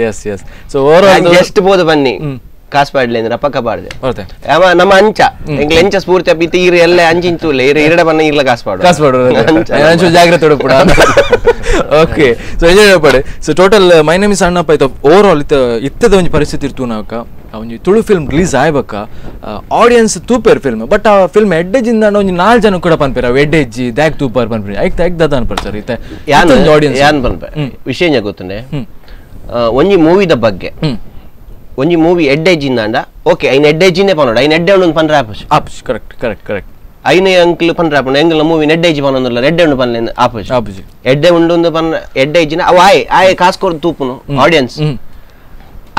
ಎಸ್ ಎಸ್ ಸೊ ಓವರಾಲ್ ಎಷ್ಟು ಬೋದು ಬನ್ನಿ ಕಾಸು ಪಾಡ್ಲಿ ಅಂದ್ರೆ ಪಕ್ಕ ಪಾಡ್ದೆ ನಮ್ಮ ಅಂಚ ಎಂಗ್ಲ ಎಂಚ ಸ್ಫೂರ್ತಿ ಅಪ್ಪಿತ್ತು ಈರು ಎಲ್ಲ ಅಂಚಿಂಚೂಲೆ ಇರಡ ಬನ್ನ ಇರ್ಲ ಕಾಸು ಪಾಡು ಜಾಗ್ರತೆ ಹುಡುಕ್ಬಿಡ. ಓಕೆ ಸೊ ಎಂಜಾಯ್ ಪಡೆ. So total my name is Annappa ಆಯ್ತು ಓವರ್ ಆಲ್ ಇತ್ತದ ಒಂಜಿ ಪರಿಸ್ಥಿತಿ ಇರ್ತು ನಾವಕ ಒಂಜಿ ತುಳು ಫಿಲ್ಮ್ ರಿಲೀಸ್ ಆಯ್ಬೇಕ ಆಡಿಯನ್ಸ್ ತೂಪೇರ್ ಫಿಲ್ಮ್ ಬಟ್ ಆ ಫಿಲ್ಮ್ ಎಡ್ಡೆಜಿಂದ ಒಂಜಿ 4 ಜನ ಕೂಡ ಪನ್ಪೇರ ಎಡ್ಡೆಜ್ಜಿ ದ್ಯಾಗ್ ತೂಪಾರ್ ಪನ್ಪೇರಿ ಐಕ್ ದಾದ ಅನ್ಪರ್ ಸರ್ ಇತ್ತೆ ಆಡಿಯನ್ಸ್ ಯಾನ್ ಪನ್ಪೆ ವಿಷಯ ಗೊತ್ತುಂಡೆ ಒಂಜಿ ಮೂವಿದ ಬಗ್ಗೆ ಒಂಜಿ ಮೂವಿ ಎಡ್ಡೆಜ್ಜಿಂದ ಓಕೆ ಐನ್ ಎಡ್ಡೆಜ್ಜಿನೇ ಪನ್ನೋಡು ಐನ್ ಎಡ್ಡೆ ಒಂದು ಪನ್ರೆ ಆಪುಜ್ ಕರೆಕ್ಟ್ ಕರೆಕ್ಟ್ ಕರೆಕ್ಟ್ ಐನ ಅಂಕಲ್ ಪನ್ರೆ ಆಪುಂಡು ಎಂಗ್ಲ ಮೂವಿ ನೆಡ್ಡೆಜ್ಜಿ ಪನ್ನೊಂದುಲ್ಲ ರೆಡ್ಡೆ ಉಂಡು ಪನ್ಲೆ ಆಪುಜ್ ಎಡ್ಡೆ ಉಂಡು ಪನ್ನ ಎಡ್ಡೆಜ್ಜಿನ ಅವು ಆಯ್ ಕಾಸು ಕೊಡು ತೂಪುನು ಆಡಿಯನ್ಸ್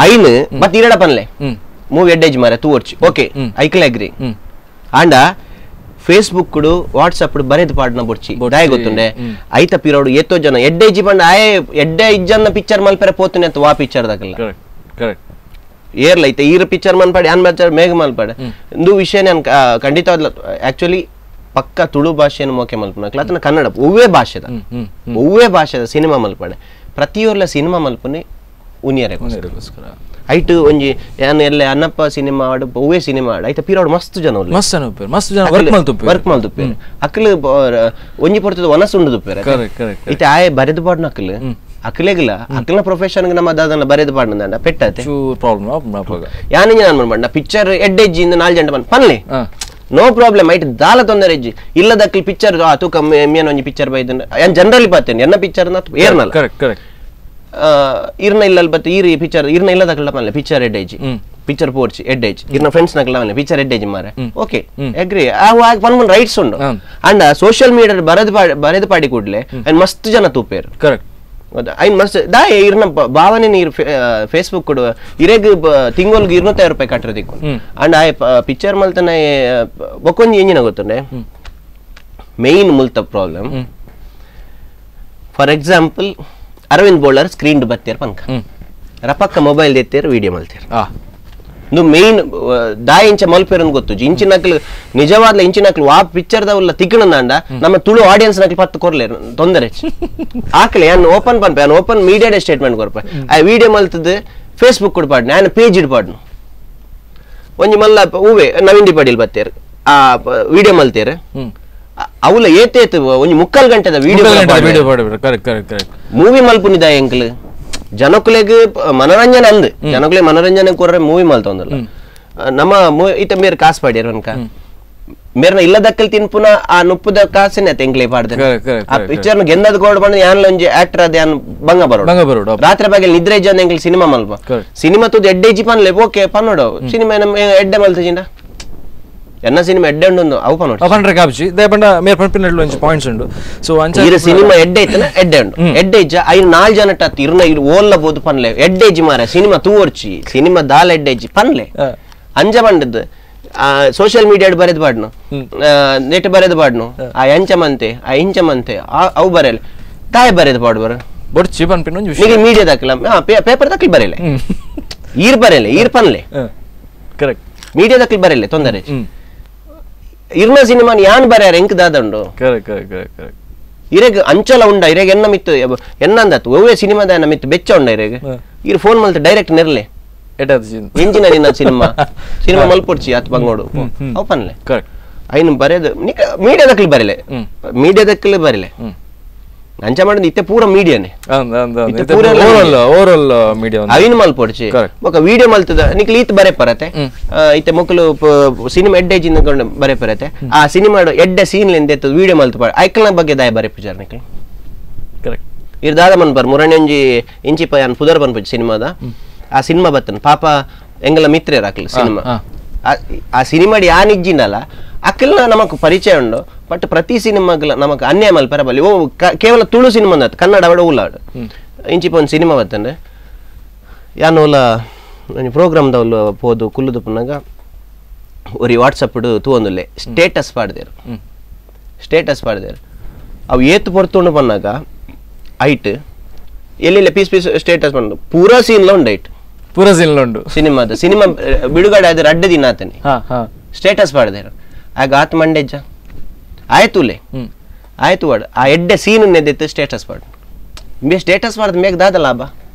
ಐನ್ ಬಟ್ ಇರಡ ಪನ್ಲೆ ಮೂವಿ ಎಡ್ಡೆಜ್ಜಿ ಮಾರೆ ತೂವರ್ಚಿ ಓಕೆ ಐಕ್ಲೆ ಅಗ್ರಿ ಆಂಡ ಫೇಸ್ಬುಕ್ ಕುಡು ವಾಟ್ಸಪ್ ಬರೆದು ಪಾಡ್ನ ಬೊಡ್ಚಿ ದಾಯ ಗೊತ್ತುಂಡೆ ಐತ ಪಿರೋಡು ಎತ್ತೋ ಜನ ಎಡ್ಡೆಜ್ಜಿ ಪಂಡ ಆಯ್ ಎಡ್ಡೆ ಇಜ್ಜನ್ನ ಪಿಕ್ಚರ್ ಮಲ್ಪೆರೆ ಪೋತುನೆ ಅಂತ ವಾ ಪಿಕ್ಚರ್ ದಾಕಲ್ಲ ಕರೆಕ್ಟ್ ಏರ್ಲೈತೆ ಈರ ಪಿಕ್ಚರ್ ಮನ್ಪಾಡಿ ಆನ್ ಪಿಕ್ಚರ್ ಮೇಘ ಮಲ್ಪಾಡೆ ಇಂದು ವಿಷಯ ನಾನು ಖಂಡಿತವಾದ ಆಕ್ಚುಲಿ ಪಕ್ಕ ತುಳು ಭಾಷೆಯನ್ನು ಮೋಕೆ ಮಲ್ಪನಕ್ಲ ಅದನ್ನ ಕನ್ನಡ ಒವ್ವೇ ಭಾಷೆದ ಸಿನಿಮಾ ಮಲ್ಪಾಡೆ ಪ್ರತಿಯೊರ್ಲ ಸಿನಿಮಾ ಮಲ್ಪನೆ ಉನಿಯರೆಗೋಸ್ಕರ ಐಟ್ ಒಂಜಿ ಯಾನ್ ಎಲ್ಲ ಅನ್ನಪ್ಪ ಸಿನಿಮಾ ಆಡು ಒವ್ವೇ ಸಿನಿಮಾ ಆಡು ಐತ ಪಿರೋಡ್ ಮಸ್ತ್ ಜನ ವರ್ಕ್ ಮಲ್ತುಪ್ಪೇರೆ ಅಕ್ಲು ಒಂಜಿ ಪೊರ್ತದ ಒನಸುಂಡು ತುಪ್ಪೇರೆ ಐತ ಆಯೆ ಬರೆದು ಪಾಡ್ನ ಅಕ್ಲು ಅಕ್ಲೆಗಿಲ್ಲ ಅಕ್ಲ ಪ್ರೊಫೆಷನ್ ನಮ್ಮ ದಾದನ ಬರೆದು ಪಾಡ್ನ ಪೆಟ್ಟತೆ ಯಾನಿಂಜ ನಾನು ಮಾಡ್ಬಾರ್ದ ಪಿಕ್ಚರ್ ಎಡ್ಡೆಜ್ಜಿಂದ 4 ಜಂಟ ಪನ್ಲೆ ನೋ ಪ್ರಾಬ್ಲಮ್ ಐಟ್ ದಾಲ ತೊಂದರೆ ಇಜ್ಜಿ ಇಲ್ಲದಕ್ಕಿ ಪಿಕ್ಚರ್ ತೂಕ ಮೇನ್ ಒಂಜಿ ಪಿಕ್ಚರ್ ಬೈದ ಯಾನ್ ಜನರಲಿ ಪಾತೇನೆ ಎನ್ನ ಪಿಕ್ಚರ್ ಏರ್ನಲ್ಲ ಇರ್ನ ಇಲ್ಲ ಬತ್ ಈರಿ ಪಿಕ್ಚರ್ ಇರ್ನ ಇಲ್ಲದಕ್ಕಲ್ಲ ಪನ್ಲೆ ಪಿಕ್ಚರ್ ಎಡ್ಡೆಜ್ಜಿ ಪಿಕ್ಚರ್ ಪೋರ್ಚಿ ಎಡ್ಡೆಜ್ ಇರ್ನ ಫ್ರೆಂಡ್ಸ್ ನಕ್ಲ ಪಿಕ್ಚರ್ ಎಡ್ಡೆಜ್ ಮಾರೆ ಓಕೆ ಅಗ್ರಿ ಪನ್ಮನ್ ರೈಟ್ಸ್ ಉಂಡು ಅಂಡ ಸೋಷಿಯಲ್ ಮೀಡಿಯಾ ಬರೆದು ಪಾಡಿ ಕೂಡ್ಲೆ ಅಂಡ್ ಮಸ್ತ್ ಜನ ತೂಪೇರು ಕರೆಕ್ಟ್ ಐನ್ ಮಸ್ತ್ ದಾಯ ಇರ್ನ ಭಾವನೆ ನೀರು ಫೇಸ್ಬುಕ್ ಕೊಡುವ ಇರೆಗ್ ತಿಂಗಳಿಗೆ 200,000 ರೂಪಾಯಿ ಕಟ್ಟರದಿಕ್ಕು ಅಂಡ್ ಆಯ್ ಪಿಕ್ಚರ್ ಮಲ್ತನ ಬೊಕ್ಕೊಂಜಿ ಎಂಜಿನ ಗೊತ್ತುಂಡೆ ಮೇನ್ ಮುಲ್ತ problem for example Arvind Bolar screen ಬತ್ತೇರ್ ಪಂಕ ರಪಕ್ಕ ಮೊಬೈಲ್ ಎತ್ತೇರು ವಿಡಿಯೋ ಮಲ್ತೇರು ಇದು ಮೇನ್ ದಾಯ ಇಂಚ ಮಲ್ಪೇರನ್ ಗೊತ್ತು ಇಂಚಿನಕ್ಲು ನಿಜವಾದ ಇಂಚಿನಕ್ಲು ಆ ಪಿಕ್ಚರ್ ದ ತಿಕ್ಕಣಂದ ನಮ್ಮ ತುಳು ಆಡಿಯನ್ಸ್ ನಕ್ಲು ಪತ್ತು ಕೊರ್ಲೆ ತೊಂದರೆ ಆಕಲೆ ಯಾನ್ ಓಪನ್ ಪನ್ಪೆ ಯಾನ್ ಓಪನ್ ಮೀಡಿಯಾ ಸ್ಟೇಟ್ಮೆಂಟ್ ಕೊರ್ಪೆ ಆ ವಿಡಿಯೋ ಮಲ್ತದ ಫೇಸ್ಬುಕ್ ಕೊಡ್ಪಾಡ್ನ ಯಾನ್ ಪೇಜ್ ಇಡ್ಪಾಡ್ನು ಒಂಜಿ ಮಲ್ಲ ಹೂವೆ ನವೀನ್ ಪಡಿಲ್ ಬತ್ತೇರು ಆ ವಿಡಿಯೋ ಮಲ್ತೇರು ಅವಲ ಏತೇತು ಒಂಜಿ 3/4 ಗಂಟೆದ ವಿಡಿಯೋ ಮೂವಿ ಮಲ್ಪುನಿದ ಎಂಕ್ಲು ಜನಕುಲೆಗೆ ಮನೋರಂಜನೆ ಅಂದ್ ಜನಕುಲೆ ಮನೋರಂಜನೆ ಕೊರ್ರೆ ಮೂವಿ ಮಲ್ತೊಂದಲ್ಲ ನಮ್ಮ ಈತ ಮೇರ್ ಕಾಸು ಪಾಡ್ಯಾರ ಅನ್ಕ ಮೇರ್ನ ಇಲ್ಲದಕ್ಕಲ್ ತಿನ್ಪುನ ಆ ನುಪ್ಪುದ ಕಾಸಿನ ತೆಂಗ್ಲೆ ಪಾಡ್ದೆ ಆ ಪಿಕ್ಚರ್ ಗೆಂದದ ಗೋಡ್ ಬಂದು ಯಾನ್ ಒಂಜಿ ಆಕ್ಟರ್ ಅದ ಯಾನ್ ಬಂಗ ಬರೋಡು ರಾತ್ರಿ ಬಾಗಿ ನಿದ್ರೆ ಜನ ಎಂಗ್ಲಿ ಸಿನಿಮಾ ಮಲ್ಪ ಸಿನಿಮಾ ತುದು ಎಡ್ಡೆಜಿ ಪನ್ಲೆ ಓಕೆ ಪನ್ನೋಡು ಸಿನಿಮಾ ನಮ್ ಎಡ್ಡೆ ಮಲ್ತಜಿಂಡ ಎನ್ನ ಸಿನಿಮಾ ಎಡ್ಡೆ ಉಂಡು ಅವು ಪನ್ನೋಡು ಕಾಪ್ಚಿ ದೇಪಂಡ ಮೇರ್ ಪನ್ಪಿನಡ್ಲು ಒಂಜಿ ಪಾಯಿಂಟ್ಸ್ ಉಂಡು ಸೊ ಅಂಚ ಇರ ಸಿನಿಮಾ ಎಡ್ಡೆ ಐತನ ಎಡ್ಡೆ ಉಂಡು ಎಡ್ಡೆ ಇಜ್ಜ ಐನ್ 4 ಜನ ಟತ್ ಇರ್ನ ಇರು ಓಲ್ಲ ಬೋದು ಪನ್ಲೆ ಎಡ್ಡೆಜಿ ಮಾರೆ ಸಿನಿಮಾ ತೂವರ್ಚಿ ಸಿನಿಮಾ ದಾಲ್ ಎಡ್ಡೆಜಿ ಪನ್ಲೆ ಅಂಜ ಬಂಡದ್ದು ಸೋಷಿಯಲ್ ಮೀಡಿಯಾ ಬರೆದು ಪಾಡ್ನು ನೆಟ್ ಬರೆದು ಪಾಡ್ನು ಆ ಎಂಚ ಮಂತೆ ಆ ಇಂಚ ಮಂತೆ ಅವು ಬರೆಯಲ್ಲ ತಾಯಿ ಬರೆದು ಪಾಡ್ಬಾರ ಬೊಡ್ಚಿ ಪನ್ಪಿನ ಒಂಜಿ ಈಗ ಮೀಡಿಯಾ ದಾಖಲ ಪೇಪರ್ ದಾಖಲೆ ಬರೆಯಲ್ಲ ಈರ್ ಬರೆಯಲ್ಲ ಈರ್ ಪನ್ಲೆ ಕರೆಕ್ಟ್ ಮೀಡಿಯಾ ದಾಖಲೆ ಬರೆಯಲ್ಲ ತೊಂದರೆ ಇರ್ನ ಸಿನಿಮಾ ಯಾನ್ ಬರ್ಯಾರ ಎಂಕ್ ದಾದಂಡು ಇರೆಗ್ ಅಂಚಲ ಉಂಡ ಇರೆಗ್ ಎನ್ನ ಮಿತ್ತು ಎನ್ನಂದತ್ತು ಒವ್ವೇ ಸಿನಿಮಾದ ಎನ್ನ ಮಿತ್ತು ಬೆಚ್ಚ ಉಂಡ ಇರೆಗ್ ಇರ್ ಫೋನ್ ಮಲ್ತ ಡೈರೆಕ್ಟ್ ನೆರ್ಲೆ ಎಂಜಿನ ನಿನ್ನ ಸಿನಿಮಾ ಮಲ್ಪೊಡ್ಚಿ ಆತ್ ಬಂಗೋಡು ಅವು ಪನ್ಲೆ ಐನು ಬರೆದು ಮೀಡಿಯಾದಕ್ಲಿ ಬರೆಲೆ ಅಂಚ ಮಾಡಿದ ಇತ್ತೆ ಪೂರ ಮೀಡಿಯಾನೆ ಐನು ಮಲ್ಪೊಡ್ಚಿ ಬೊಕ ವಿಡಿಯೋ ಮಲ್ತದ ನಿಕ್ಲಿ ಈತ್ ಬರೆ ಪರತೆ ಇತ್ತೆ ಮೊಕ್ಕಲು ಸಿನಿಮಾ ಎಡ್ಡೆಜಿಂದ ಬರೆ ಪರತೆ ಆ ಸಿನಿಮಾ ಎಡ್ಡೆ ಸೀನ್ ಲೆಂದೆತ್ತು ವಿಡಿಯೋ ಮಲ್ತು ಪಾಡ ಐಕಲ್ನ ಬಗ್ಗೆ ದಾಯ ಬರೆ ಪಿಚಾರ ನಿಕ್ಲಿ ಕರೆಕ್ಟ್ ಇರ್ ದಾದ ಮನ್ ಬರ್ ಮುರಣೆ ಒಂಜಿ ಇಂಚಿ ಪಯಾನ್ ಪುದರ್ ಬನ್ಪುಜಿ ಸಿನಿಮಾದ ಆ ಸಿನಿಮಾ ಬತ್ತನ್ ಪಾಪ ಎಂಗಲ ಮಿತ್ರೇರ್ ಅಕ್ಲು ಸಿನಿಮಾ ಆ ಸಿನಿಮಾ ಯಾನ್ ಇಜ್ಜಿಂಡಲ್ಲ ಅಕ್ಕೆಲ್ಲ ನಮಕ್ ಪರಿಚಯ ಉಂಡು ಬಟ್ ಪ್ರತಿ ಸಿನಿಮಾಗ್ಲ ನಮಕ್ ಅನ್ಯಾಯ ಮಲ್ಪರ ಬಲ್ಲಿ ಓ ಕೇವಲ ತುಳು ಸಿನಿಮಾ ಕನ್ನಡ ಅವಡ ಉಳ್ಳಾಡು ಇಂಚಿಪ ಒಂದು ಸಿನಿಮಾ ಬತ್ತಂದ್ರೆ ಯಾನು ಓಲ ಪ್ರೋಗ್ರಾಮ್ದ ಅವ್ಲು ಪೋದು ಕುಲ್ಲುದು ಪುನ್ನಾಗ ಒರಿ ವಾಟ್ಸಪ್ ತೂವೊಂದುಲ್ಲೆ ಸ್ಟೇಟಸ್ ಪಾಡ್ದೇರು ಅವು ಏತು ಪೊರ್ತುಂಡು ಪನ್ನಾಗ ಐಟ್ ಎಲ್ಲೆಲ್ಲ ಪೀಸ್ ಸ್ಟೇಟಸ್ ಬಂದು ಪೂರಾ ಸೀನ್ಲ ಉಂಡು ಐಟ್ ಸಿನಿಮಾ ಬಿಡುಗಡೆ ಆದ್ರೆ ಅಡ್ಡ ದಿನ ಆತನಿ ಸ್ಟೇಟಸ್ ಪಾಡ್ದೇರು ಆಗ ಆತ್ ಮಂಡೆಜ್ಜ ಆಯ್ತುಲೆ ಆಯ್ತು ವಾಡು ಆ ಎಡ್ಡೆ ಸೀನು ನೆದ್ದೆತ್ತು ಸ್ಟೇಟಸ್ ಪಾಡು ಸ್ಟೇಟಸ್ ಮಾಡಿದ ಮೇಘ ದಾದ ಲಾಭ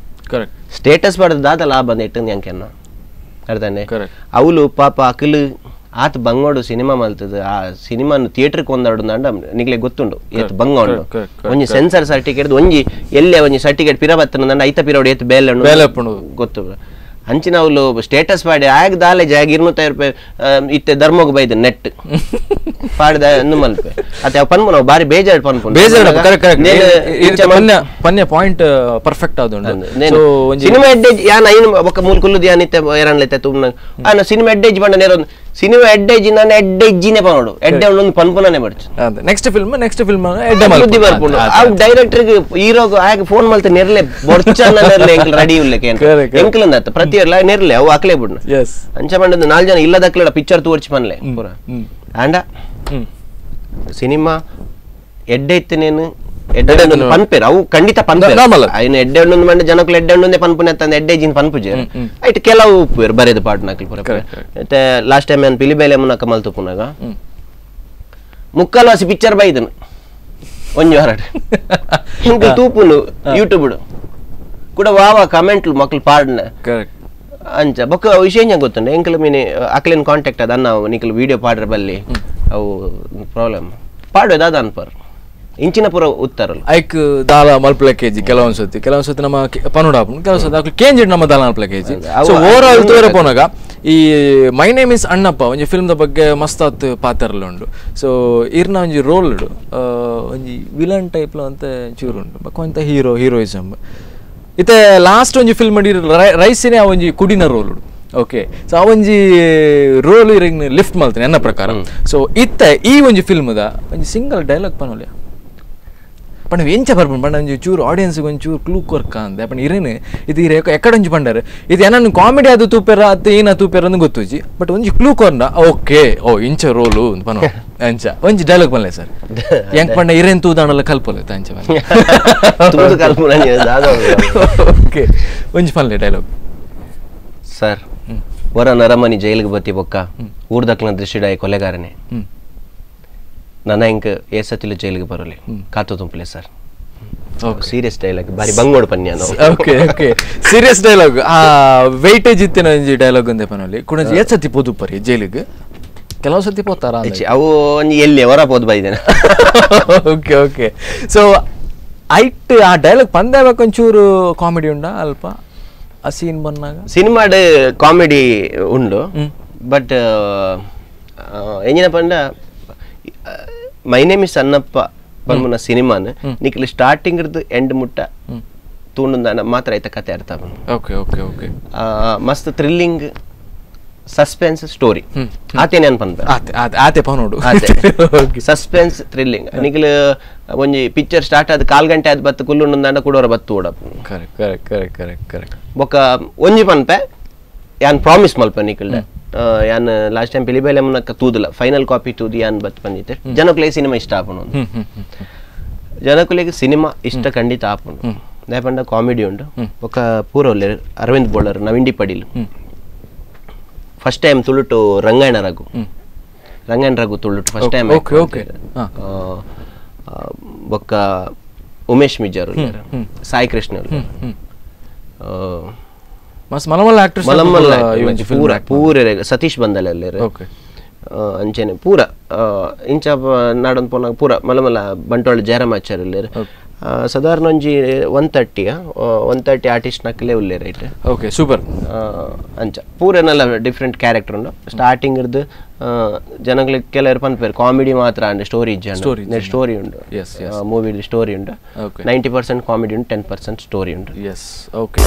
ಕರೆಕ್ಟ್ ಸ್ಟೇಟಸ್ ಪಡೆದ ದಾದ ಲಾಭ ನೆಟ್ಟು ಎಂಕೆನ್ನ ಅರ್ಥನೆ ಕರೆಕ್ಟ್ ಅವಳು ಪಾಪ ಅಕಲು ಆತ ಬಂಗೋಡು ಸಿನಿಮಾ ಮಲ್ತದ ಆ ಸಿನಿಮಾನು ಥಿಯೇಟರ್ ಕೊಂದಾಡು ಅಂಡ ನಿಗ್ಲೆ ಗೊತ್ತುಂಡು ಏತ್ ಬಂಗೋಡು ಒಂಜಿ ಸೆನ್ಸರ್ ಸರ್ಟಿಫಿಕೇಟ್ ಒಂಜಿ ಎಲ್ಲೆ ಒಂಜಿ ಸರ್ಟಿಫಿಕೇಟ್ ಪಿರ ಬತ್ತನ ಐತ ಪಿರೋಡು ಏತ್ ಬೇಲೆ ಗೊತ್ತು ಅಂಚಿನ ಅವಳು ಸ್ಟೇಟಸ್ ಪಾಡಿ ಆಗ ದಾಲೆ ಜಾಗ 250 ರೂಪಾಯಿ ಇತ್ತೆ ಧರ್ಮೋಗ ಬೈದ ನೆಟ್ ಪಾಡ್ದ ಮಲ್ಪೆ ಅತ್ತೆ ಅವ್ ಪನ್ಪು ನಾವು ಬಾರಿ ಬೇಜಾರು ಪನ್ಪು ಪನ್ಯ ಪಾಯಿಂಟ್ ಪರ್ಫೆಕ್ಟ್ ಆದುಂಡು ಸಿನಿಮಾ ಎಡ್ಡೇಜ್ ಯಾನ್ ಐನು ಒಕ್ಕ ಮೂಲ ಕುಲ್ಲುದು ಯಾನ್ ಇತ್ತೆ ಎರನ್ಲೆತ್ತೆ ತುಮ್ನ ಆನ ಸಿನಿಮಾ ಎಡ್ಡೇಜ್ ಬಂಡ ನೇರ ಸಿನಿಮಾ ಎಡ್ಡೇಜ್ ನಾನು ಎಡ್ಡೇಜಿನೇ ಪನೋಡು ಎಡ್ಡೆ ಒಂದು ಪನ್ಪುನೇ ಬರ್ಚು ನೆಕ್ಸ್ಟ್ ಫಿಲ್ಮ್ ಎಡ್ಡೆ ಬುದ್ಧಿ ಬರ್ಪುಂಡು ಆ ಡೈರೆಕ್ಟರ್ ಗೆ ಹೀರೋಗ ಆಗ ಫೋನ್ ಮಲ್ತೆ ನೆರ್ಲೆ ಬರ್ಚನ್ನ ನೆರ್ಲೆ ಎಂಕಲ್ ರೆಡಿ ಉಲ್ಲಕೆ ಎಂಕಲ್ ಅಂದತ್ತ ಪ್ರತಿ ಎಲ್ಲ ನೆರ್ಲೆ ಅವು ಅಕ್ಲೆ ಬಿಡ್ನ ಅಂಚ ಬಂಡದ 4 ಜನ ಇಲ್ಲದಕ್ಲೆ ಪಿಕ್ಚರ್ ತೋರ್ಚಿ ಪನ್ಲೆ ಪೂರ ಆಂಡ ಸಿನಿಮಾ ಎಡ್ಡೆ ಇತ್ತನೇನು ಎಡ್ಡೆ ಪನ್ಪೇರ್ ಅವು ಖಂಡಿತ ಪನ್ಪೇರ್ ಐನು ಎಡ್ಡೆ ಹಣ್ಣು ಮಂಡ ಜನಕ್ಕೂ ಎಡ್ಡೆ ಹಣ್ಣು ಪನ್ಪುನೆ ತಂದ ಎಡ್ಡೆ ಜಿನ್ ಪನ್ಪುಜೆ ಐಟ್ ಕೆಲವು ಉಪ್ಪೇರು ಬರೆದು ಪಾಟ್ ನಾಕಲ್ ಪುರ ಮತ್ತೆ ಲಾಸ್ಟ್ ಟೈಮ್ ನಾನು ಪಿಲಿಬೇಲೆ ಮುನ್ನಕ ಮಲ್ತು ಪುನಾಗ ಮುಕ್ಕಲ್ವಾಸಿ ಪಿಕ್ಚರ್ ಬೈದನು ಒಂಜು ಹೊರಡು ಹಿಂಗೆ ತೂಪುನು ಯೂಟ್ಯೂಬ್ ಕೂಡ ವಾವ ಕಮೆಂಟ್ಲು ಮಕ್ಳು ಪಾಡ್ನ ಅಂಚ ಬೊಕ್ಕ ವಿಷಯ ಗೊತ್ತುಂಡು ಎಂಕಲ್ ಮೀನಿ ಅಕ್ಲೇನ್ ಕಾಂಟ್ಯಾಕ್ಟ್ ಅದ ಅನ್ನ ನಿಕಲ್ ವಿಡಿಯೋ ಪಾಡ್ರ ಬಲ್ಲಿ ಅವು ಪ್ರಾಬ್ಲಮ್ ಪಾಡೋದು ಅದ ಅನ್ಪರ್ ಇಂಚಿನ ಪುರ ಉತ್ತರಲ್ಲ ಐಕ್ ದಾಲ ಮಲ್ಪಲೆ ಕೆಜಿ ಕೆಲವೊಂದ್ಸತಿ ನಮ್ಮ ಪನ್ನಡ ಕೆಲವೊಂದ್ಸತಿ ಕೇಂಜ್ ನಮ್ಮ ದಾಲ ಮಲ್ಪಲೆ ಕೆಜಿ ಸೊ ಓವರ್ ಆಲ್ ತೋರೆ ಪೋನಾಗ ಈ ಮೈ ನೇಮ್ ಇಸ್ ಅಣ್ಣಪ್ಪ ಒಂಜಿ ಫಿಲ್ಮ್ದ ಬಗ್ಗೆ ಮಸ್ತಾತ್ ಪಾತ್ರಲ ಉಂಡು ಸೊ ಇರ್ನ ಒಂಜಿ ರೋಲ್ ಉಂಡು ಒಂಜಿ ವಿಲನ್ ಟೈಪ್ಲ ಅಂತ ಚೂರು ಉಂಡು ಬಕ್ಕ ಒಂತ ಹೀರೋಯಿಸಮ್ ಇತ್ತೆ ಲಾಸ್ಟ್ ಒಂಜಿ ಫಿಲ್ಮ್ ಮಾಡಿ ರೈಸಿನೇ ಆ ಒಂಜಿ ಕುಡಿನ ರೋಲ್ ಉಂಡು ಓಕೆ ಸೊ ಆ ಒಂಜಿ ರೋಲ್ ಇರಂಗ್ ಲಿಫ್ಟ್ ಮಾಡ್ತೀನಿ ನನ್ನ ಪ್ರಕಾರ ಸೊ ಇತ್ತೆ ಈ ಒಂಜಿ ಫಿಲ್ಮ್ದ ಒಂಜಿ ಸಿಂಗಲ್ ಡೈಲಾಗ್ ಪನೋಲ್ಯ ಪಂಡ ಎಂಚ ಬರ್ಪುಂಡು ಪಂಡ ಒಂಜಿ ಚೂರು ಆಡಿಯನ್ಸ್ಗೆ ಒಂಚೂರು ಕ್ಲೂ ಕೊರ್ಕ ಅಂದೆ ಪಂಡ ಇರೇನು ಇದು ಎಕ್ಕಡೊಂಜಿ ಪಂಡರು ಇದು ಏನನ್ನು ಕಾಮಿಡಿ ಅದು ತೂಪೇರ ಅದು ಏನ ತೂಪೇರ ಅಂದು ಗೊತ್ತುಜಿ ಬಟ್ ಒಂಜಿ ಕ್ಲೂ ಕೊರ್ನ ಓಕೆ ಓ ಇಂಚ ರೋಲು ಪನೋ ಅಂಚ ಒಂಜಿ ಡೈಲಾಗ್ ಪನ್ಲೆ ಸರ್ ಹೆಂಗ್ ಪಂಡ ಇರೇನ್ ತೂದಾಣಲ್ಲ ಕಲ್ಪೋಲೆ ಅಂಚ ಓಕೆ ಒಂಜಿ ಪನ್ಲೆ ಡೈಲಾಗ್ ಸರ್ ವರ ನರಮನಿ ಜೈಲಿಗೆ ಬತ್ತಿ ಬೊಕ್ಕ ಊರ್ದಕ್ಲ ದೃಷ್ಟಿಡಾಯಿ ಕೊಲೆಗಾರನೇ ನನ್ನ ಇಂಕ ಏಸತಿಲು ಜೈಲಿಗೆ ಬರೋಲಿ ಕಾತು ತುಂಪಲೆ ಸರ್ ಸೀರಿಯಸ್ ಡೈಲಾಗ್ ಬಾರಿ ಬಂಗೋಡು ಪನ್ಯ ಓಕೆ ಓಕೆ ಸೀರಿಯಸ್ ಡೈಲಾಗ್ ಆ ವೆಯ್ಟೇಜ್ ಇತ್ತಿನ ಒಂಜಿ ಡೈಲಾಗ್ ಒಂದೇ ಪನಲ್ಲಿ ಕೂಡ ಏಸತಿ ಪೋದು ಪರಿ ಜೈಲಿಗೆ ಕೆಲವು ಸತಿ ಪೋತಾರ ಅವು ಒಂಜಿ ಎಲ್ಲಿ ಹೊರ ಪೋದು ಬೈದೇನೆ ಓಕೆ ಓಕೆ ಸೊ ಐಟ್ ಆ ಡೈಲಾಗ್ ಪಂದ್ಯಾಗ ಒಂಚೂರು ಕಾಮಿಡಿ ಉಂಡಾ ಅಲ್ಪ ಆ ಸೀನ್ ಬಂದಾಗ ಸಿನಿಮಾಡ್ ಕಾಮಿಡಿ ಉಂಡು ಬಟ್ ಎಂಜಿನ ಪಂಡ ಮೈ ನೇಮ್ ಇಸ್ ಅನ್ನಪ್ಪ ಬಂದ್ಮನ ಸಿನಿಮಾನ ನಿಖಿಲ್ ಸ್ಟಾರ್ಟಿಂಗ್ ಇರ್ದು ಎಂಡ್ ಮುಟ್ಟ ತೂಂಡ ಮಾತ್ರ ಐತ ಕತೆ ಅರ್ಥ ಓಕೆ ಓಕೆ ಓಕೆ ಮಸ್ತ್ ಥ್ರಿಲ್ಲಿಂಗ್ ಸಸ್ಪೆನ್ಸ್ ಸ್ಟೋರಿ ಆತೇನೆ ಅನ್ಪಂತ ಆತೆ ಪನೋಡು ಸಸ್ಪೆನ್ಸ್ ಥ್ರಿಲ್ಲಿಂಗ್ ನಿಖಿಲ್ ಒಂಜಿ ಪಿಕ್ಚರ್ ಸ್ಟಾರ್ಟ್ ಆದ 4 ಗಂಟೆ ಆದ ಬತ್ತು ಕುಲ್ಲುಂಡ ಕೂಡೋರ ಬತ್ತು ಓಡ ಕರೆಕ್ಟ್ ಬೊಕ್ಕ ಒಂಜಿ ಪನ್ಪೆ ಯಾನ್ ಪ್ರಾಮಿಸ್ ಮಲ್ಪ ನಿಖಿಲ್ ಯಾನ್ ಲಾಸ್ಟ್ ಟೈಮ್ ಪಿಲಿಬೇಲೆ ಮುನ್ನಕ ತೂದಲ ಫೈನಲ್ ಕಾಪಿ ತೂದಿ ಯಾನ್ ಬತ್ ಬಂದಿತ್ತೆ ಜನಕುಲೆಗೆ ಸಿನಿಮಾ ಇಷ್ಟ ಆಪುನು ಜನಕುಲೆಗೆ ಸಿನಿಮಾ ಇಷ್ಟ ಖಂಡಿತ ಆಪುನು ದಾಯಪಂಡ ಕಾಮಿಡಿ ಉಂಡು ఒక ಪೂರ ಒಳ್ಳೆ ಅರವಿಂದ್ ಬೋಳರ್ ನವಿಂಡಿ ಪಡಿಲ್ ಫಸ್ಟ್ ಟೈಮ್ ತುಳುಟು ರಂಗಾಯಣ ರಘು ತುಳುಟು ಫಸ್ಟ್ ಟೈಮ್ ಬೊಕ್ಕ ಉಮೇಶ್ ಮಿಜಾರು ಸಾಯಿ ಕೃಷ್ಣ ಪೂರ ಸತೀಶ್ ಬಂದಲೆ ಅಂಚೆನೆ ಪೂರ ಇಂಚ ನಾಡೊಂದು ಪೋನಾಗ ಪೂರ ಮಲಮಲ ಬಂಟ್ವಾಳ ಜಯರಾಮಾಚಾರ್ಯ ಸಾಧಾರಣ ಒಂಜಿ 130 ಆರ್ಟಿಸ್ಟ್ ನಕ್ಕಲೇ ಉಲ್ಲೆ ರೈಟ್ ಓಕೆ ಸೂಪರ್ ಅಂಚ ಪೂರನೆಲ್ಲ ಡಿಫ್ರೆಂಟ್ ಕ್ಯಾರೆಕ್ಟರ್ ಉಂಡು ಸ್ಟಾರ್ಟಿಂಗ್ ಇರ್ದು ಜನಗಳಿಗೆ ಕೆಲವರು ಪನ್ಪೇರು ಕಾಮಿಡಿ ಮಾತ್ರ ಅಂಡ್ ಸ್ಟೋರಿ ಸ್ಟೋರಿ ಉಂಡು ಮೂವಿ ಸ್ಟೋರಿ ಉಂಡು 90% ಕಾಮಿಡಿ ಉಂಡು 10% ಸ್ಟೋರಿ ಉಂಡು ಎಸ್ ಓಕೆ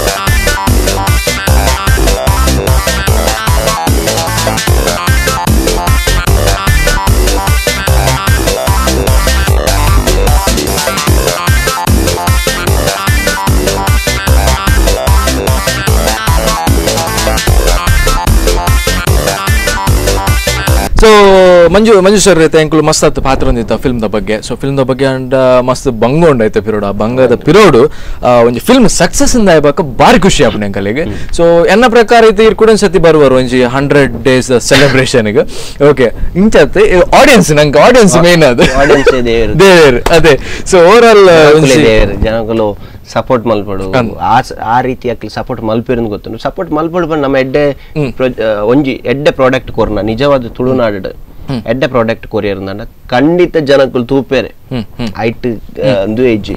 ಸೊ ಮಂಜು ಸರ್ ಐತೆ ಎಂಕ್ಲು ಮಸ್ತ್ ಆತು ಪಾತ್ರ ಹೊಂದಿತ್ತು ಫಿಲ್ಮ್ ದ ಬಗ್ಗೆ. ಸೊ ಫಿಲ್ಮ್ ದ ಬಗ್ಗೆ ಅಂಡ್ ಮಸ್ತ್ ಬಂಗೊಂಡ್ ಐತೆ ಪಿರೋಡ್. ಆ ಬಂಗದ ಪಿರೋಡು ಒಂಜಿ ಫಿಲ್ಮ್ ಸಕ್ಸಸ್ ಇಂದ ಆಯ್ಬಾಕ ಬಾರಿ ಖುಷಿ ಆಪುನೆ ಎಂಕಲಿಗೆ. ಸೊ ಎನ್ನ ಪ್ರಕಾರ ಐತೆ ಇರ್ ಕೂಡ ಸತಿ ಬರುವರು ಒಂಜಿ 100 days ಸೆಲೆಬ್ರೇಷನ್ ಗೆ. ಓಕೆ ಇಂಚತ್ ಆಡಿಯನ್ಸ್ ನಂಗೆ ಆಡಿಯನ್ಸ್ ಮೇನ್ ಅದು ದೇವರು ಅದೇ. ಸೊ ಓವರ್ ಆಲ್ ಜನಗಳು ಸಪೋರ್ಟ್ ಮಲ್ಪಡು ಆ ರೀತಿಯಾಗಿ ಸಪೋರ್ಟ್ ಮಲ್ಪಿರೋದು ಗೊತ್ತು. ಸಪೋರ್ಟ್ ಮಲ್ಪಡು ಬಂದು ನಮ್ಮ ಒಂಜಿ ಎಡ್ಡೆ ಪ್ರಾಡಕ್ಟ್ ಕೊರ್ನ ನಿಜವಾದ ತುಳುನಾಡು ಎಡ್ಡೆ ಪ್ರಾಡಕ್ಟ್ ಕೊರಿಯರ್ ಖಂಡಿತ ಜನಕ್ಕಳು ತೂಪೇರೆ ಐಟ್ ಎಜ್ಜಿ